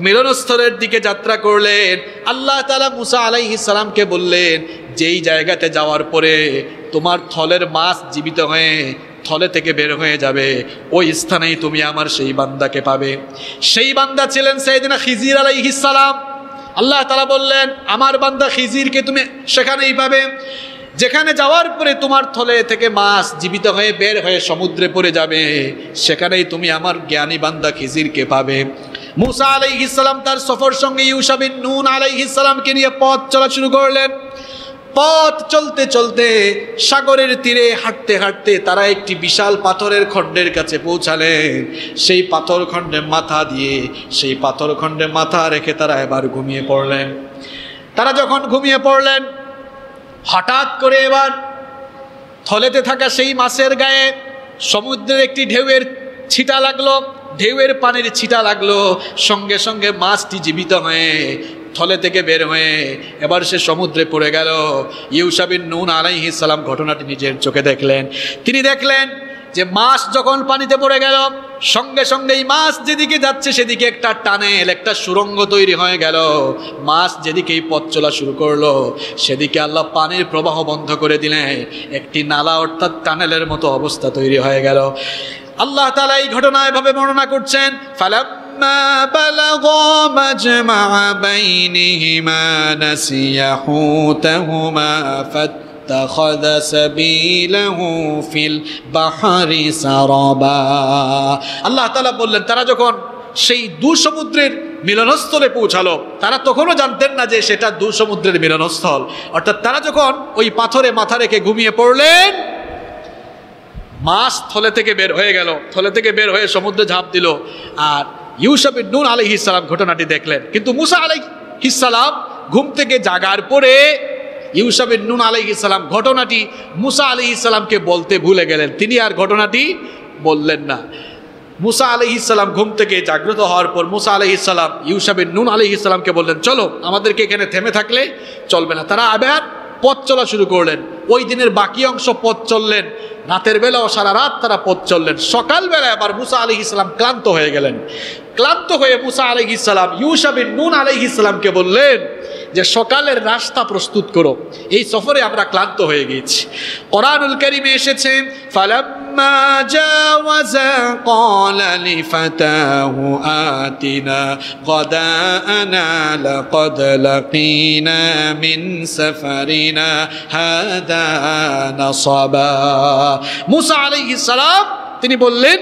মিলনস্থলের দিকে যাত্রা করলেন। আল্লাহ তাআলা মূসা আলাইহিস সালামকে বললেন, যেই জায়গাতে যাওয়ার পরে তোমার থলের মাছ জীবিত হয়ে থলে থেকে বের হয়ে যাবে, ওই স্থানেই তুমি আমার সেই বান্দাকে পাবে। সেই বান্দা ছিলেন সাইয়েদনা খিজির আলাইহিস সালাম। আল্লাহ তাআলা বললেন, আমার বান্দা খিজিরকে তুমি সেখানেই পাবে, যেখানে যাওয়ার পরে তোমার থলে থেকে মাছ জীবিত হয়ে বের হয়ে সমুদ্রে পড়ে যাবে, সেখানেই তুমি আমার জ্ঞানী বান্দা খিজিরকে পাবে। মূসা আলাইহিস সালাম তার সফর সঙ্গে ইউশা বিন নুন আলাইহিস সালামকে নিয়ে পথ চলা শুরু করলেন। পথ চলতে চলতে সাগরের তীরে হাঁটতে হাঁটতে তারা একটি বিশাল পাথরের খণ্ডের কাছে পৌঁছালেন। সেই পাথর খণ্ডে মাথা রেখে তারা এবার ঘুমিয়ে পড়লেন। তারা যখন ঘুমিয়ে পড়লেন, হঠাৎ করে এবার থলেতে থাকা সেই মাছের গায়ে সমুদ্রের একটি ঢেউয়ের ছিটা লাগলো, ঢেউয়ের পানির ছিটা লাগলো। সঙ্গে সঙ্গে মাছটি জীবিত হয়ে থলে থেকে বের হয়ে এবার সে সমুদ্রে পড়ে গেল। ইউশা বিন নুন আলাইহিস সালাম ঘটনাটি নিজের চোখে দেখলেন। তিনি দেখলেন যে মাছ যখন পানিতে পড়ে গেল, সঙ্গে সঙ্গেই মাছ যেদিকে যাচ্ছে সেদিকে একটা টানেল, একটা সুড়ঙ্গ তৈরি হয়ে গেল। মাছ যেদিকেই পথ চলা শুরু করলো, সেদিকে আল্লাহ পানির প্রবাহ বন্ধ করে দিলেন। একটি নালা অর্থাৎ টানেলের মতো অবস্থা তৈরি হয়ে গেল। আল্লাহ তাআলা এই ঘটনা এভাবে বর্ণনা করছেন, ফালাম্মা বালাগা মাজমা'a বাইনিহিমা নাসিয়া হুতাহুমা ফাত্তাখাযা সাবিলাহু ফিল বাহরি সারাবা। আল্লাহ তাআলা বললেন, তারা যখন সেই দু সমুদ্রের মিলনস্থলে পৌঁছালো, তারা তখনও জানতেন না যে সেটা দু সমুদ্রের মিলনস্থল। অর্থাৎ তারা যখন ওই পাথরে মাথা রেখে ঘুমিয়ে পড়লেন, মাছ থলে থেকে বের হয়ে গেল, থলে থেকে বের হয়ে সমুদ্রে ঝাঁপ দিল। আর ইউশা বিন নুন আলাইহিস সালাম ঘটনাটি দেখলেন। কিন্তু মূসা আলাইহিস সালাম ঘুম থেকে জাগার পরে ইউশা বিন নুন আলাইহিস সালাম ঘটনাটি মূসা আলাইহিস সালামকে বলতে ভুলে গেলেন। তিনি আর ঘটনাটি বললেন না। মূসা আলাইহিস সালাম ঘুম থেকে জাগ্রত হওয়ার পর মূসা আলাইহিস সালাম ইউশা বিন নুন আলাইহিস সালামকে বললেন, চলো, আমাদেরকে এখানে থেমে থাকলে চলবে না। তারা আবার পথ চলা শুরু করলেন। ওই দিনের বাকি অংশ পথ চললেন, রাতের বেলাও সারা রাত তারা পথ চললেন। সকালবেলা আবার মূসা আলাইহিস সালাম ক্লান্ত হয়ে গেলেন। ক্লান্ত হয়ে মূসা আলাইহিস সালাম ইউশা বিন নুন আলাইহিস সালামকে বললেন যে সকালের নাস্তা প্রস্তুত করো, এই সফরে আমরা ক্লান্ত হয়ে গেছি। কোরআনুল কারীমে এসেছে, ফালাম্মা জাওয়াজা ক্বালা লিফাতাহু আতিনা গাদাআনা লাকাদ লাকিনা মিন সাফারিনা হাদা নাসাবা। মূসা আলাইহিস সালাম তিনি বললেন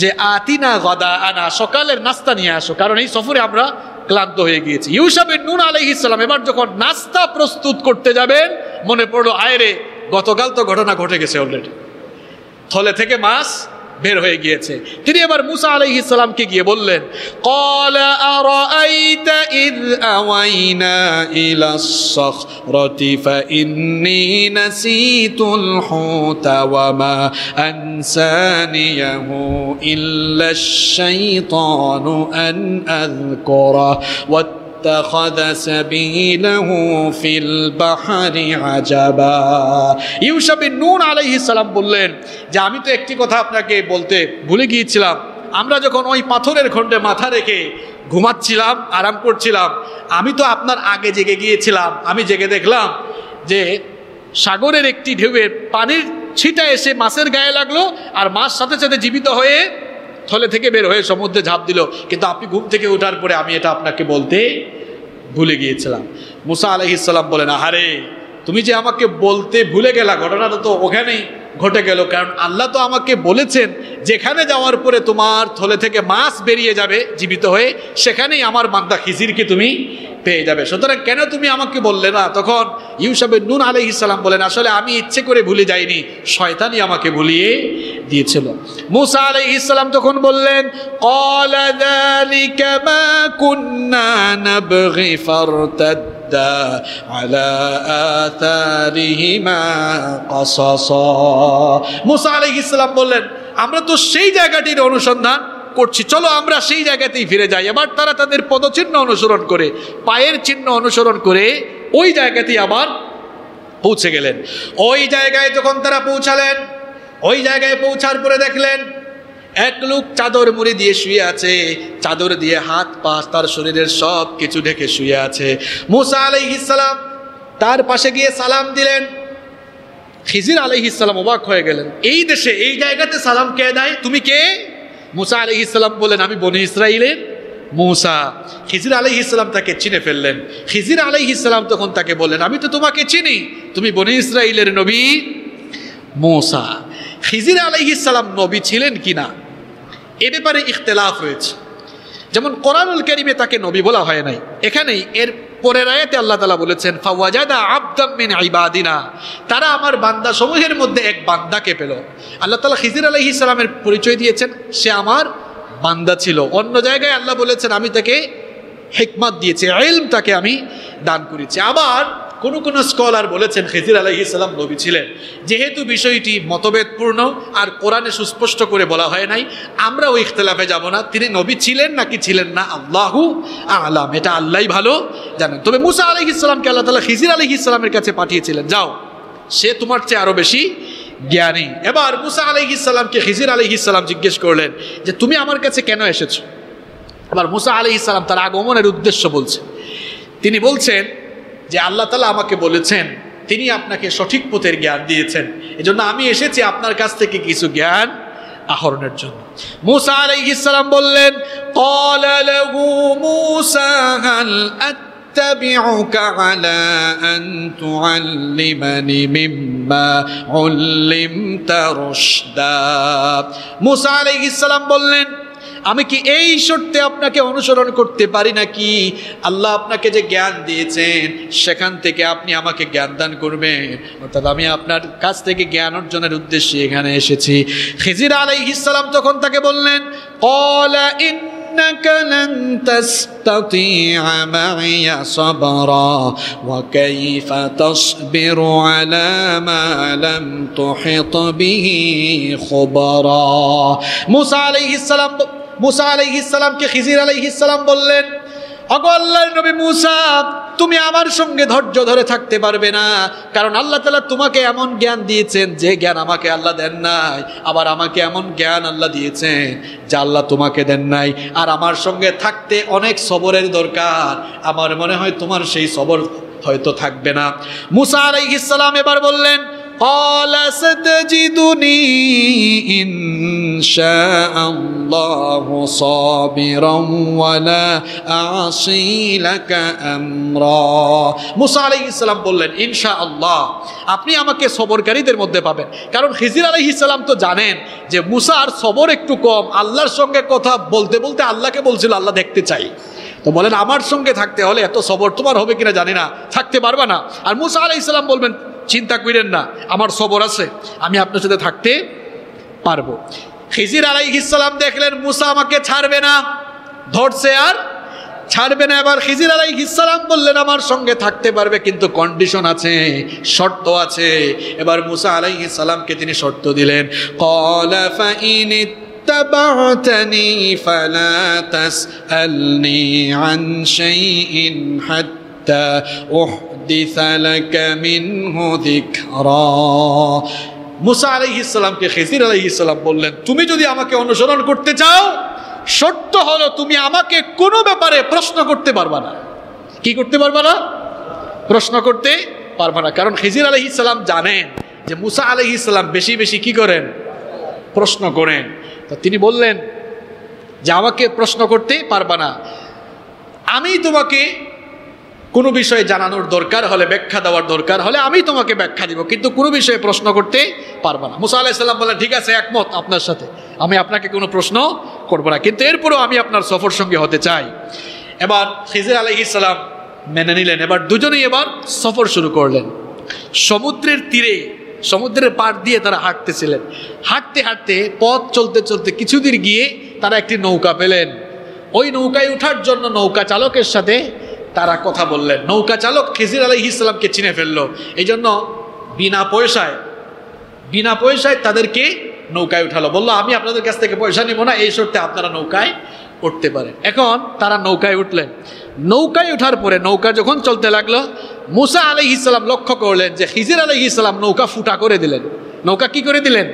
যে আতিনা গাদাআনা, সকালের নাস্তা নিয়ে আসো, কারণ এই সফরে আমরা ক্লান্ত হয়ে গিয়েছি। ইউশা বিন নুন আলাইহিস সালাম এবার যখন নাস্তা প্রস্তুত করতে যাবেন, মনে পড়লো, আয়রে, গতকাল তো ঘটনা ঘটে গেছে অলরেডি, থলে থেকে মাছ বের হয়ে গিয়েছে। তিনি এবার মূসা আলাইহিস সালামকে গিয়ে বললেন, ক্বালা আরাআইতা ইয আওয়াইনা ইলাস সাখরাতি ফাইন্নী নাসিতুল হুতা ওয়া মা আনসানিয়াহু ইল্লাশ শাইতানু আন আযকুরা واتخذ سبيله في البحر عجبا। ইউশা বিন নুন আলাইহিস সালাম বললেন যে আমি তো একটি কথা আপনাকে বলতে ভুলে গিয়েছিলাম। আমরা যখন ওই পাথরের খণ্ডে মাথা রেখে ঘুমাচ্ছিলাম, আরাম করছিলাম, আমি তো আপনার আগে জেগে গিয়েছিলাম। আমি জেগে দেখলাম যে সাগরের একটি ঢেউয়ের পানির ছিটা এসে মাছের গায়ে লাগলো, আর মাছ সাথে সাথে জীবিত হয়ে থলে থেকে বের হয়ে সমুদ্রে ঝাঁপ দিল। কিন্তু আপনি ঘুম থেকে ওঠার পরে আমি এটা আপনাকে বলতে ভুলে গিয়েছিলাম। মূসা আলাইহিস সালাম বলেন, আহারে, তুমি যে আমাকে বলতে ভুলে গেলা, ঘটনাটা তো ওখানেই ঘটে গেল, কারণ আল্লাহ তো আমাকে বলেছেন যেখানে যাওয়ার পরে তোমার থলে থেকে মাছ বেরিয়ে যাবে জীবিত হয়ে, সেখানেই আমার বান্দা খিজিরকে তুমি পেয়ে যাবে, সুতরাং কেন তুমি আমাকে বললে না? তখন ইউসা বিন নুন আলাইহিস সালাম বলেন, আসলে আমি ইচ্ছে করে ভুলে যাইনি, শয়তানই আমাকে ভুলিয়ে দিয়েছিল। মূসা আলাইহিস সালাম তখন বললেন, ক্বালা যালিকা মা কুন্না নাবগি ফারতাদ্দা আলা আথারিহিমা কাসাসা। মূসা আলাইহিস সালাম বললেন, আমরা তো সেই জায়গাটির অনুসন্ধান করছি, চলো আমরা সেই জায়গাতেই ফিরে যাই। এবার তারা তাদের পদচিহ্ন অনুসরণ করে, পায়ের চিহ্ন অনুসরণ করে ওই জায়গাতেই আবার পৌঁছে গেলেন। ওই জায়গায় যখন তারা পৌঁছালেন, ওই জায়গায় পৌঁছার পরে দেখলেন এক লোক চাদর মুড়ি দিয়ে শুয়ে আছে, চাদর দিয়ে হাত পা তার শরীরের সব কিছু ঢেকে শুয়ে আছে। মূসা আলাইহিস সালাম তার পাশে গিয়ে সালাম দিলেন। খিজির আলাইহিস সালাম অবাক হয়ে গেলেন, এই দেশে এই জায়গাতে সালাম কে দেয়, তুমি কে? মূসা আলাইহিস সালাম বলেন, আমি বনি ইসরাইলের মূসা। খিজির আলাইহিস সালাম তাকে চিনে ফেললেন। খিজির আলাইহিস সালাম তখন তাকে বললেন, আমি তো তোমাকে চিনি, তুমি বনি ইসরাইলের নবী মূসা। খিজির আলাইহিস সালাম নবী ছিলেন কিনা এ ব্যাপারে ইখতিলাফ হয়েছে। যেমন কোরআনুল কারীমে তাকে নবী বলা হয় নাই, এখানেই এর পরের আয়াতে আল্লাহ তাআলা বলেছেন, ফাওয়াজাদা আবদাম মিন ইবাদিনা, তারা আমার বান্দা সমূহের মধ্যে এক বান্দাকে পেল। আল্লাহ তাআলা খিজির আলাইহিস সালামের পরিচয় দিয়েছেন, সে আমার বান্দা ছিল। অন্য জায়গায় আল্লাহ বলেছেন, আমি তাকে হিকমত দিয়েছি, ইলম তাকে আমি দান করেছি। আবার কোন কোন স্কলার বলেছেন খিজির আলাইহিস সালাম নবী ছিলেন। যেহেতু বিষয়টি মতভেদপূর্ণ আর কোরআনে সুস্পষ্ট করে বলা হয় নাই, আমরা ওই ইখতিলাফে যাব না, তিনি নবী ছিলেন নাকি ছিলেন না, আল্লাহু আ'লাম, এটা আল্লাহই ভালো জানেন। তবে মূসা আলাইহিস সালামকে আল্লাহ তাআলা খিজির আলাইহিস সালামের কাছে পাঠিয়েছিলেন, যাও, সে তোমার চেয়ে আরো বেশি জ্ঞানী। এবার মূসা আলাইহিস সালামকে খিজির আলাইহিস সালাম জিজ্ঞেস করলেন যে তুমি আমার কাছে কেন এসেছো? এবার মূসা আলাইহিস সালাম তার আগমনের উদ্দেশ্য বলছেন। তিনি বলছেন যে আল্লাহ তাআলা আমাকে বলেছেন তিনি আপনাকে সঠিক পথের জ্ঞান দিয়েছেন, এজন্য আমি এসেছি আপনার কাছ থেকে কিছু জ্ঞান আহরণের জন্য। মূসা আলাইহিস সালাম বললেন, ক্বালা লাহু মূসা হাল আত্তাবিউকা আলা আন তুআল্লিমানি মিম্মা উল্লিমতা রুশদা। মূসা আলাইহিস সালাম বললেন, আমি কি এই শর্তে আপনাকে অনুসরণ করতে পারি নাকি আল্লাহ আপনাকে যে জ্ঞান দিয়েছেন সেখান থেকে আপনি আমাকে জ্ঞান দান করবেন, অর্থাৎ আমি আপনার কাছ থেকে জ্ঞান অর্জনের উদ্দেশ্যে এখানে এসেছি। খিজির আলাইহিস সালাম তখন তাকে বললেন, ক্বালা ইন্নাকা লান তাসতাতিআ মা'ইয়া সাবরা ওয়া কাইফা তাসবিরু আলা মা লাম তুহিত বিহি খুবরা। মূসা আলাইহিস সালামকে খিজির আলাইহিস সালাম বললেন, ওগো আল্লাহর নবী মূসা, তুমি আমার সঙ্গে ধৈর্য ধরে থাকতে পারবে না, কারণ আল্লাহ তাআলা তোমাকে এমন জ্ঞান দিয়েছেন যে জ্ঞান আমাকে আল্লাহ দেন নাই, আবার আমাকে এমন জ্ঞান আল্লাহ দিয়েছেন যা আল্লাহ তোমাকে দেন নাই। আর আমার সঙ্গে থাকতে অনেক সবরের দরকার, আমার মনে হয় তোমার সেই সবর হয়তো থাকবে না। মূসা আলাইহিস সালাম এবার বললেন, قال ستجدني إن شاء الله صابرا ولا أعصي لك أمرا। মূসা আলাইহিস সালাম বললেন, ইনশাআল্লাহ আপনি আমাকে সবরকারীদের মধ্যে পাবেন, কারণ খিজির আলাইহিস সালাম তো জানেন যে মূসার সবর একটু কম, আল্লাহর সঙ্গে কথা বলতে বলতে আল্লাহকে বলছিল আল্লাহ দেখতে চাই, তো বলেন আমার সঙ্গে থাকতে হলে এত সবর তোমার হবে কিনা জানি না, থাকতে পারবা না। আর মূসা আলাইহিস সালাম বলবেন, চিন্তা করেন না, আমার সবর আছে, আমি আপনার সাথে থাকতে পারবো। খিজির আলাইহিস সালাম দেখলেন মূসা আমাকে ছাড়বে না, ধরছে আর ছাড়বে না। এবার খিজির আলাইহিস সালাম বললেন, আমার সঙ্গে থাকতে পারবে, কিন্তু কন্ডিশন আছে, শর্ত আছে। এবার মূসা আলাইহিস সালামকে তিনি শর্ত দিলেন, ক্বালা ফাইন اتبعتني فلا تسألني عن شيء حتى أحدث لك منه ذكرا। মূসা আলাইহিস সালামকে খিজির আলাইহিস সালাম বললেন, তুমি যদি আমাকে অনুসরণ করতে চাও, শর্ত হলো তুমি আমাকে কোনো ব্যাপারে প্রশ্ন করতে পারবা না। কি করতে পারবা না? প্রশ্ন করতে পারবা না, কারণ খিজির আলাইহিস সালাম জানেন যে মূসা আলাইহিস সালাম বেশি বেশি কি করেন, প্রশ্ন করেন। তো তিনি বললেন যে আমাকে প্রশ্ন করতে পারবা না, আমি তোমাকে কোনো বিষয়ে জানানোর দরকার হলে, ব্যাখ্যা দেওয়ার দরকার হলে আমি তোমাকে ব্যাখ্যা দিব, কিন্তু কোনো বিষয়ে প্রশ্ন করতে পারবো না। মুসা আলাইহিস সালাম বললেন, ঠিক আছে, একমত আপনার সাথে, আমি আপনাকে কোনো প্রশ্ন করবো না, কিন্তু এরপরও আমি আপনার সফর সঙ্গী হতে চাই। এবার খিজির আলাইহিস সালাম মেনে নিলেন। এবার দুজনেই এবার সফর শুরু করলেন। সমুদ্রের তীরে, সমুদ্রের পাড় দিয়ে তারা হাঁটতেছিলেন। হাঁটতে হাঁটতে পথ চলতে চলতে কিছুদূর গিয়ে তারা একটি নৌকা পেলেন। ওই নৌকায় ওঠার জন্য নৌকা চালকের সাথে তারা কথা বললেন। নৌকা চালক খিজির আলাইহিস সালামকে চিনে ফেললো, এই জন্য বিনা পয়সায় তাদেরকে নৌকায় উঠালো। বললো, আমি আপনাদের কাছ থেকে পয়সা নিব না, এই শর্তে আপনারা নৌকায় উঠতে পারেন। এখন তারা নৌকায় উঠলেন। নৌকায় ওঠার পরে নৌকা যখন চলতে লাগলো, মুসা আলাইহিস সালাম লক্ষ্য করলেন যে খিজির আলাইহিস সালাম নৌকা ফুটা করে দিলেন। নৌকা কি করে দিলেন?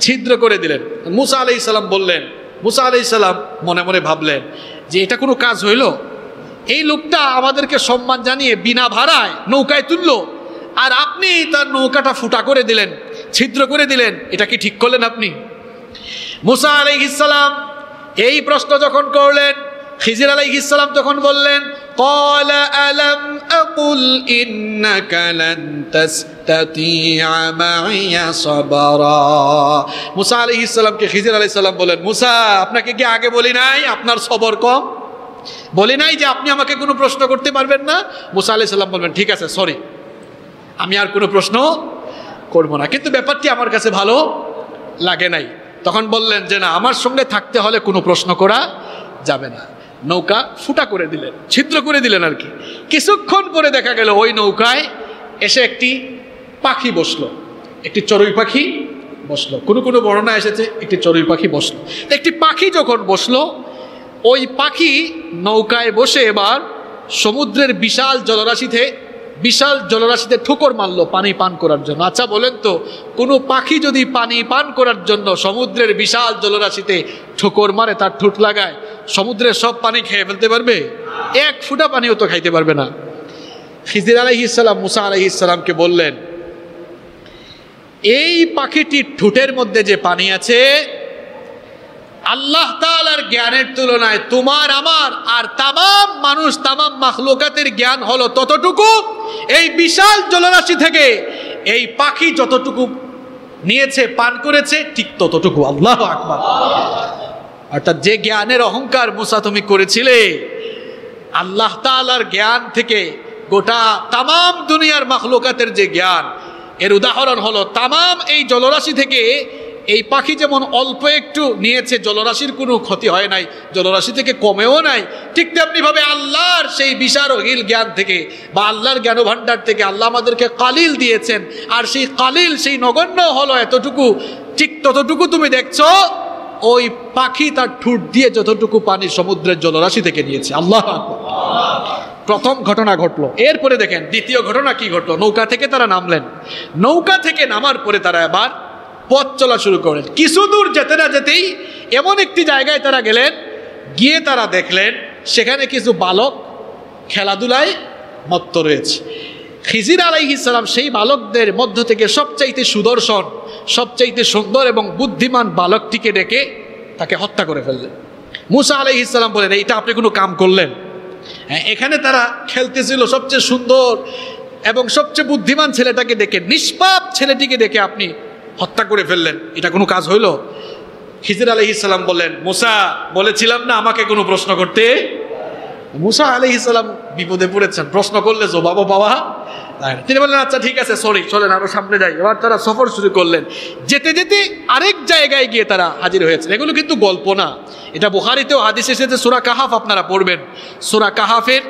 ছিদ্র করে দিলেন। মুসা আলাইহিস সালাম বললেন, মুসা আলাইহিস সালাম মনে মনে ভাবলেন যে এটা কোনো কাজ হইল? এই লোকটা আমাদেরকে সম্মান জানিয়ে বিনা ভাড়ায় নৌকায় তুললো, আর আপনি তার নৌকাটা ফুটা করে দিলেন, ছিদ্র করে দিলেন, এটা কি ঠিক করলেন আপনি? মুসা আলাইহিস সালাম এই প্রশ্ন যখন করলেন, খিজির আলাইহিস সালাম তখন বললেন, ক্বালা আলাম আকুল ইন্নাকা লান তাসতাতিআ মাইয়া সাবরা। মুসা আলাইহিস সালামকে খিজির আলাইহিস সালাম বলেন, মুসা, আপনাকে কি আগে বলি নাই আপনার সবর কম? বলি নাই যে আপনি আমাকে কোনো প্রশ্ন করতে পারবেন না? মুসা আলাইহিস সালাম বলবেন, ঠিক আছে, সরি, আমি আর কোনো প্রশ্ন করব না, কিন্তু ব্যাপারটি আমার কাছে ভালো লাগে নাই। তখন বললেন যে না, আমার সঙ্গে থাকতে হলে কোনো প্রশ্ন করা যাবে না। নৌকা ফুটা করে দিলেন, ছিদ্র করে দিলেন আর কি। কিছুক্ষণ পরে দেখা গেল ওই নৌকায় এসে একটি পাখি বসলো, একটি চড়ুই পাখি বসলো। কোনো বর্ণনা এসেছে একটি চড়ুই পাখি বসলো। একটি পাখি যখন বসলো, ওই পাখি নৌকায় বসে এবার সমুদ্রের বিশাল জলরাশিতে ঠুকর মারলো পানি পান করার জন্য। আচ্ছা বলেন তো, কোনো পাখি যদি পানি পান করার জন্য সমুদ্রের বিশাল জলরাশিতে ঠুকর মারে, তার ঠোঁট লাগায়, সমুদ্রের সব পানি খেয়ে ফেলতে পারবে? এক ফুটা পানিও তো খাইতে পারবে না। খিজির আলাইহিস সালাম মুসা আলাইহিস সালামকে বললেন, এই পাখিটির ঠোঁটের মধ্যে যে পানি আছে, আল্লাহ তাআলার জ্ঞানের তুলনায় তোমার, আমার আর তামাম মানুষ, তামাম মাখলুকাতের জ্ঞান হলো ততটুকু। এই বিশাল জলরাশি থেকে এই পাখি যতটুকু নিয়েছে, পান করেছে, ঠিক ততটুকু। আল্লাহু আকবার। অর্থাৎ যে জ্ঞানের অহংকার মুসা তুমি করেছিলে, আল্লাহ তাআলার জ্ঞান থেকে গোটা তামাম দুনিয়ার মাখলুকাতের যে জ্ঞান, এর উদাহরণ হলো তামাম এই জলরাশি থেকে এই পাখি যেমন অল্প একটু নিয়েছে, জলরাশির কোনো ক্ষতি হয় নাই, জলরাশি থেকে কমেও নাই, ঠিক তেমনিভাবে আল্লাহর সেই বিশারহীন জ্ঞান থেকে বা আল্লাহর জ্ঞান ভাণ্ডার থেকে আল্লাহ আমাদেরকে কালিল দিয়েছেন, আর সেই কালিল, সেই নগণ্য হলো এতটুকু। ঠিক ততটুকু তুমি দেখছো ওই পাখি তার ঠোঁট দিয়ে যতটুকু পানি সমুদ্রের জলরাশি থেকে নিয়েছে। আল্লাহ প্রথম ঘটনা ঘটলো। এরপরে দেখেন দ্বিতীয় ঘটনা কি ঘটলো। নৌকা থেকে তারা নামলেন। নৌকা থেকে নামার পরে তারা এবার পথ চলা শুরু করেন। কিছু দূর যেতে না যেতেই এমন একটি জায়গায় তারা গেলেন, গিয়ে তারা দেখলেন সেখানে কিছু বালক খেলাধুলায় মত্ত রয়েছে। খিজির আলাইহিস সালাম সেই বালকদের মধ্য থেকে সবচাইতে সুদর্শন, সবচাইতে সুন্দর এবং বুদ্ধিমান বালকটিকে ডেকে তাকে হত্যা করে ফেললেন। মুসা আলাইহিস সালাম বলেন, এইটা আপনি কোনো কাম করলেন? হ্যাঁ, এখানে তারা খেলতেছিল, সবচেয়ে সুন্দর এবং সবচেয়ে বুদ্ধিমান ছেলেটাকে ডেকে, নিষ্পাপ ছেলেটিকে ডেকে আপনি হত্যা করে ফেললেন, এটা কোনো কাজ হইল? খিজির আলাইহিস সালাম বললেন, মুসা, বলেছিলাম না আমাকে কোনো প্রশ্ন করতে? মুসা আলাইহিস সালাম বিপদে পড়েছেন, প্রশ্ন করলে জবাবও পাওয়া। তিনি বললেন, আচ্ছা ঠিক আছে, সরি, চলেন আরো সামনে যাই। এবার তারা সফর শুরু করলেন। যেতে যেতে আরেক জায়গায় গিয়ে তারা হাজির হয়েছেন। এগুলো কিন্তু গল্প না, এটা বুখারীতেও হাদিস এসেছে। সূরা কাহাফ আপনারা পড়বেন, সূরা কাহাফের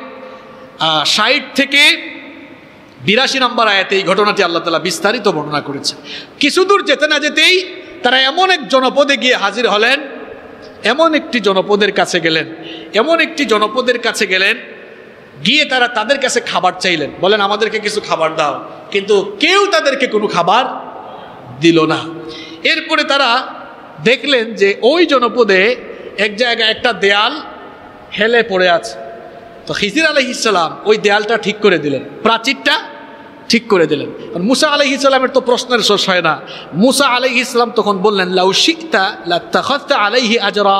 60 থেকে 82 নম্বর আয়াতে এই ঘটনাটি আল্লাহ তাআলা বিস্তারিত বর্ণনা করেছেন। কিছু দূর যেতে না যেতেই তারা এমন এক জনপদে গিয়ে হাজির হলেন, এমন একটি জনপদের কাছে গেলেন, গিয়ে তারা তাদের কাছে খাবার চাইলেন, বলেন আমাদেরকে কিছু খাবার দাও, কিন্তু কেউ তাদেরকে কোনো খাবার দিল না। এরপরে তারা দেখলেন যে ওই জনপদে এক জায়গায় একটা দেয়াল হেলে পড়ে আছে। তো খিজির আলাইহিস সালাম ওই দেয়ালটা ঠিক করে দিলেন, প্রাচীরটা ঠিক করে দিলেন। মুসা আলাইহিস সালামের তো প্রশ্নের শেষ হয় না। মুসা আলাইহিস সালাম তখন বললেন, লাউ শিকতা লাত্তাখাযতা আলাইহি আজরা,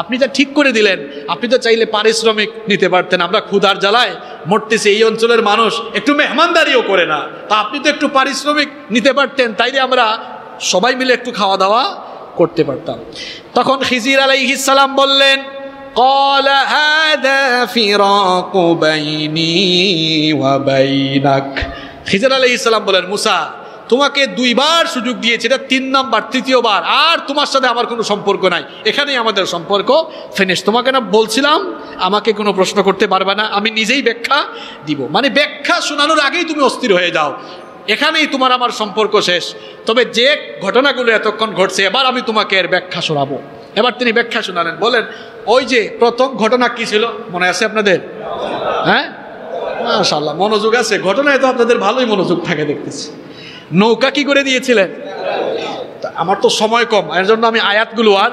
আপনি তো ঠিক করে দিলেন, আপনি তো চাইলে পারিশ্রমিক নিতে পারতেন। আমরা ক্ষুধার জ্বালায় মরতেছি, এই অঞ্চলের মানুষ একটু মেহমানদারিও করে না, তা আপনি তো একটু পারিশ্রমিক নিতে পারতেন, তাইলে আমরা সবাই মিলে একটু খাওয়া দাওয়া করতে পারতাম। তখন খিজির আলাইহিস সালাম বললেন, قال هذا فراق بيني وبينك। খিজির আলাইহিস সালাম বলেন, মুসা তোমাকে 2 বার সুযোগ দিয়েছি, এটা 3 নাম্বার, তৃতীয়বার আর তোমার সাথে আমার কোনো সম্পর্ক নাই, এখানেই আমাদের সম্পর্ক ফিনিশ। তোমাকে না বলছিলাম আমাকে কোনো প্রশ্ন করতে পারবে না, আমি নিজেই ব্যাখ্যা দিব। মানে ব্যাখ্যা শোনানোর আগেই তুমি অস্থির হয়ে যাও, এখানেই তোমার আমার সম্পর্ক শেষ। তবে যে ঘটনাগুলো এতক্ষণ ঘটছে, এবার আমি তোমাকে এর ব্যাখ্যা শোনাবো। এবার তিনি ব্যাখ্যা শোনালেন, বলেন, ওই যে প্রথম ঘটনা কি ছিল মনে আছে আপনাদের? হ্যাঁ, মাশাআল্লাহ মনোযোগ আছে, ঘটনায় তো আপনাদের ভালোই মনোযোগ থাকে দেখতেছি। নৌকা কি করে দিয়েছিলেন? আমার তো সময় কম, এর জন্য আমি আয়াতগুলো আর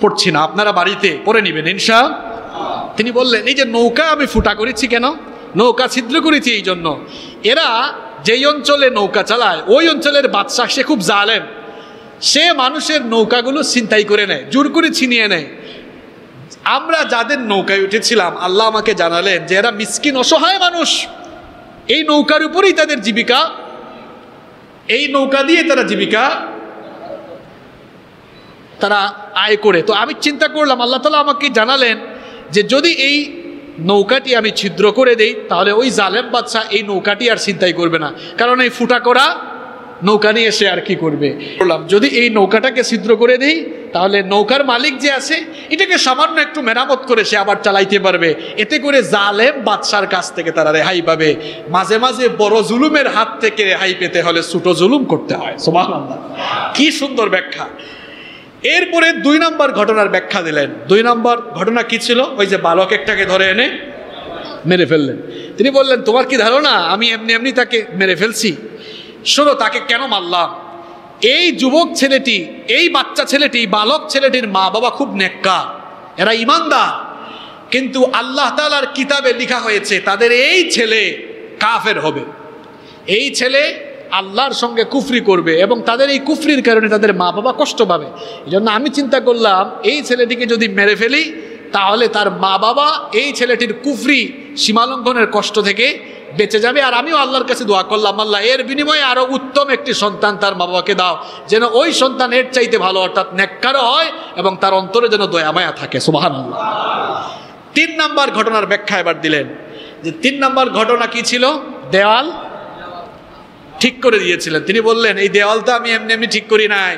পড়ছি না, আপনারা বাড়িতে পড়ে নেবেন ইনশাআল্লাহ। তিনি বললেন, এই যে নৌকা আমি ফুটা করেছি কেন? নৌকা ছিদ্র করেছি এই জন্য, এরা যেই অঞ্চলে নৌকা চালায় ওই অঞ্চলের বাদশা সে খুব জালেম, সে মানুষের নৌকাগুলো ছিনতাই করে নেয়, জোর করে ছিনিয়ে নেয়। আমরা যাদের নৌকায় উঠেছিলাম আল্লাহ আমাকে জানালেন যে এরা মিসকিন অসহায় মানুষ, এই নৌকার উপরেই তাদের জীবিকা, এই নৌকা দিয়ে তারা জীবিকা তারা আয় করে। তো আমি চিন্তা করলাম, আল্লাহ তাআলা আমাকে জানালেন যে যদি এই নৌকাটি আমি ছিদ্র করে দেই তাহলে ওই জালেম বাদশা এই নৌকাটি আর ছিনতাই করবে না, কারণ এই ফুটা করা নৌকা নিয়ে সে আর কি করবে। বললাম যদি এই নৌকাটাকে ছিদ্র করে দেই তাহলে নৌকার মালিক যে আছে এটাকে সামান্য একটু মেরামত করে সে আবার চালাইতে পারবে, এতে করে জালেম বাদশার কাছ থেকে তারা রেহাই পাবে। মাঝে মাঝে বড় জুলুমের হাত থেকে রেহাই পেতে হলে ছোট জুলুম করতে হয়। সুবহানাল্লাহ, কি সুন্দর ব্যাখ্যা। এরপরে 2 নম্বর ঘটনার ব্যাখ্যা দিলেন। 2 নম্বর ঘটনা কি ছিল? ওই যে বালক একটাকে ধরে এনে মেরে ফেললেন। তিনি বললেন, তোমার কি ধারণা আমি এমনি এমনি তাকে মেরে ফেলছি? শোনো, তাকে কেন মারলাম? এই যুবক ছেলেটি, এই বাচ্চা ছেলেটি, বালক ছেলেটির মা বাবা খুব নেককার, এরা ইমানদার, কিন্তু আল্লাহ তাআলার কিতাবে লেখা হয়েছে তাদের এই ছেলে কাফের হবে, এই ছেলে আল্লাহর সঙ্গে কুফরি করবে এবং তাদের এই কুফরির কারণে তাদের মা বাবা কষ্ট পাবে। এই জন্য আমি চিন্তা করলাম এই ছেলেটিকে যদি মেরে ফেলি তাহলে তার মা বাবা এই ছেলেটির কুফরি সীমালঙ্ঘনের কষ্ট থেকে বেঁচে যাবে। আর আমিও আল্লাহর কাছে দোয়া করলাম, আল্লাহ এর বিনিময়ে আরো উত্তম একটি সন্তান তার মা বাবাকে দাও, যেন ওই সন্তান এর চাইতে ভালো অর্থাৎ নেককারও হয় এবং তার অন্তরে যেন দয়া মায়া থাকে। সুবহানাল্লাহ। 3 নম্বর ঘটনার ব্যাখ্যা এবার দিলেন যে 3 নম্বর ঘটনা কি ছিল? দেওয়াল ঠিক করে দিয়েছিলেন। তিনি বললেন, এই দেওয়ালটা আমি এমনি এমনি ঠিক করি নাই,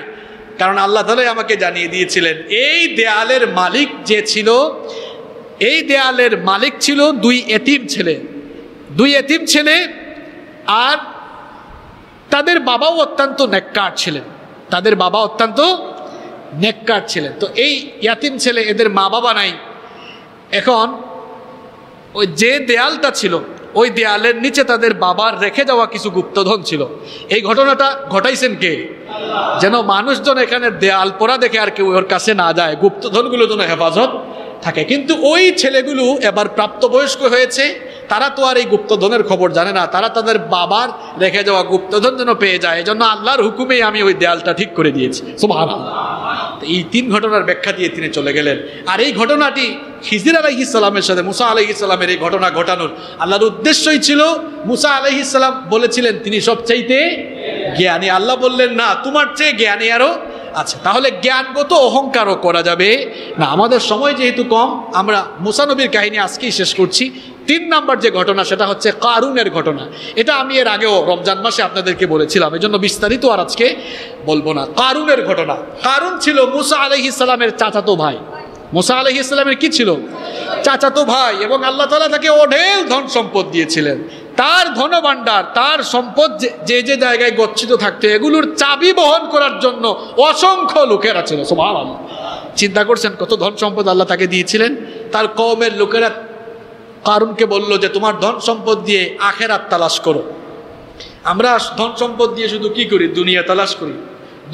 কারণ আল্লাহ তাআলা আমাকে জানিয়ে দিয়েছিলেন এই দেয়ালের মালিক যে ছিল, এই দেয়ালের মালিক ছিল 2 এতিম ছেলে, 2 এতিম ছেলে, আর তাদের বাবাও অত্যন্ত নেককার ছিলেন, তাদের বাবা অত্যন্ত নেককার ছিলেন। তো এই ইয়াতিম ছেলে, এদের মা বাবা নাই। এখন ওই যে দেয়ালটা ছিল ওই দেয়ালের নিচে তাদের বাবার রেখে যাওয়া কিছু গুপ্তধন ছিল। এই ঘটনাটা ঘটাইছেন কে? যেন মানুষজন এখানে দেয়াল পোড়া দেখে আর কেউ ওর কাছে না যায়, গুপ্তধনগুলো যেন হেফাজত থাকে। কিন্তু ওই ছেলেগুলো এবার প্রাপ্তবয়স্ক হয়েছে, তারা তো আর এই গুপ্তধনের খবর জানে না, তারা তাদের বাবার রেখে যাওয়া গুপ্তধন যেন পেয়ে যায়, এজন্য আল্লাহর হুকুমেই আমি ওই দেয়ালটা ঠিক করে দিয়েছি। সুবহানাল্লাহ। এই 3 ঘটনার ব্যাখ্যা দিয়ে তিনি চলে গেলেন। আর এই ঘটনাটি খিজির আলাইহিস সালামের সাথে মুসা আলাইহিস সালামের এই ঘটনা ঘটানোর আল্লাহর উদ্দেশ্যই ছিল। মুসা আলাইহিস সালাম বলেছিলেন তিনি সবচাইতে জ্ঞানী, আল্লাহ বললেন না, তোমার চেয়ে জ্ঞানী আরো আছে। তাহলে জ্ঞানগত অহংকারও করা যাবে না। আমাদের সময় যেহেতু কম, আমরা মুসা নবীর কাহিনী আজকেই শেষ করছি। 3 নম্বর যে ঘটনা সেটা হচ্ছে কারুনের ঘটনা। এটা আমি এর আগেও রমজান মাসে আপনাদেরকে বলেছিলাম, এজন্য বিস্তারিত আর আজকে বলবো না। কারুনের ঘটনা। কারুন ছিল মুসা আলাইহিস সালামের চাচাতো ভাই। মুসা আলাইহিস সালামের কি ছিল? চাচাতো ভাই। এবং আল্লাহ তাআলা তাকে অঢেল ধন সম্পদ দিয়েছিলেন। তার ধনভাণ্ডার, তার সম্পদ যে যে জায়গায় গচ্ছিত থাকতো এগুলোর চাবি বহন করার জন্য অসংখ্য লোকেরা ছিল। সুবহানাল্লাহ। চিন্তা করছেন কত ধন সম্পদ আল্লাহ তাকে দিয়েছিলেন। তার কওমের লোকেরা কারুনকে বলল যে তোমার ধন সম্পদ দিয়ে আখেরাত তালাশ করো। আমরা ধন সম্পদ দিয়ে শুধু কি করি? দুনিয়া তালাশ করি।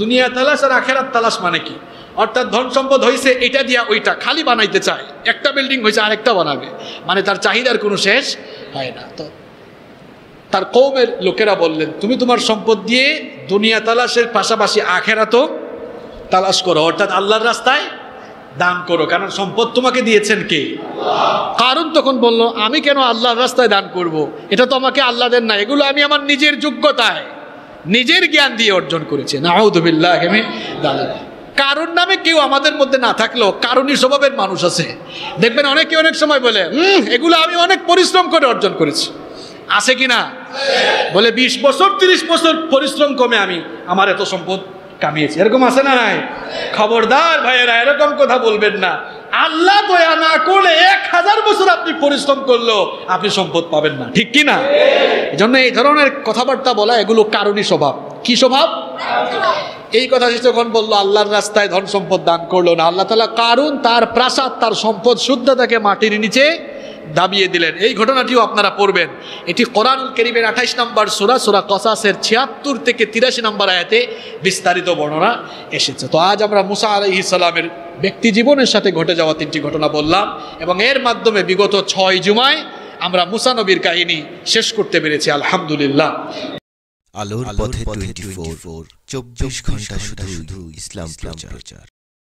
দুনিয়া তালাশ আর আখেরাত তালাশ মানে কি? অর্থাৎ ধন সম্পদ হয়েছে এটা দিয়া ওইটা খালি বানাইতে চায়, একটা বিল্ডিং হয়েছে আরেকটা বানাবে, মানে তার চাহিদার কোনো শেষ হয় না। তো তার কওমের লোকেরা বললেন, তুমি তোমার সম্পদ দিয়ে দুনিয়া তালাশের পাশাপাশি আখিরাতও তালাশ করো, অর্থাৎ আল্লাহর রাস্তায় দান করো, কারণ সম্পদ তোমাকে দিয়েছেন কে? কারণ তখন বলল, আমি কেন আল্লাহর রাস্তায় দান করব? এটা তো আমাকে আল্লাহ দেন না, এগুলো আমি আমার নিজের যোগ্যতায় নিজের জ্ঞান দিয়ে অর্জন করেছি। নাউযুবিল্লাহ। কারণ নামে কেউ আমাদের মধ্যে না থাকলেও কারণী স্বভাবের মানুষ আছে। দেখবেন অনেকে অনেক সময় বলে, এগুলো আমি অনেক পরিশ্রম করে অর্জন করেছি। আছে কিনা? বলে 20 বছর 30 বছর পরিশ্রম কমে আমি আমার এত সম্পদ কামিয়েছি। এরকম আছে না নাই? খবরদার ভাইয়েরা, এরকম কথা বলবেন না। আল্লাহ দয়া না করলে 1000 বছর আপনি পরিশ্রম করলেও আপনি সম্পদ পাবেন না, ঠিক কি না? এই জন্য এই ধরনের কথাবার্তা বলা, এগুলো কারণী স্বভাব। কি স্বভাব? এই কথা সে যখন বললো আল্লাহর রাস্তায় ধন সম্পদ দান করলো না, আল্লাহ তাআলা কারুন তার প্রাসাদ, তার সম্পদ শুদ্ধতাকে মাটির নিচে দাবিয়ে দিলেন। এই ঘটনাটিও আপনারা পড়বেন। এটি কোরআনুল কারীমের 28 নম্বর সূরা, সূরা কসাসের 76 থেকে 83 নম্বর আয়াতে বিস্তারিত বর্ণনা এসেছে। তো আজ আমরা মুসা আলাইহিস সালামের ব্যক্তি জীবনের সাথে ঘটে যাওয়া 3টি ঘটনা বললাম, এবং এর মাধ্যমে বিগত 6 জুমায় আমরা মুসা নবীর কাহিনী শেষ করতে পেরেছি, আলহামদুলিল্লাহ। আলোর পথে 24 24 ঘন্টা শুধু ইসলাম প্রচার।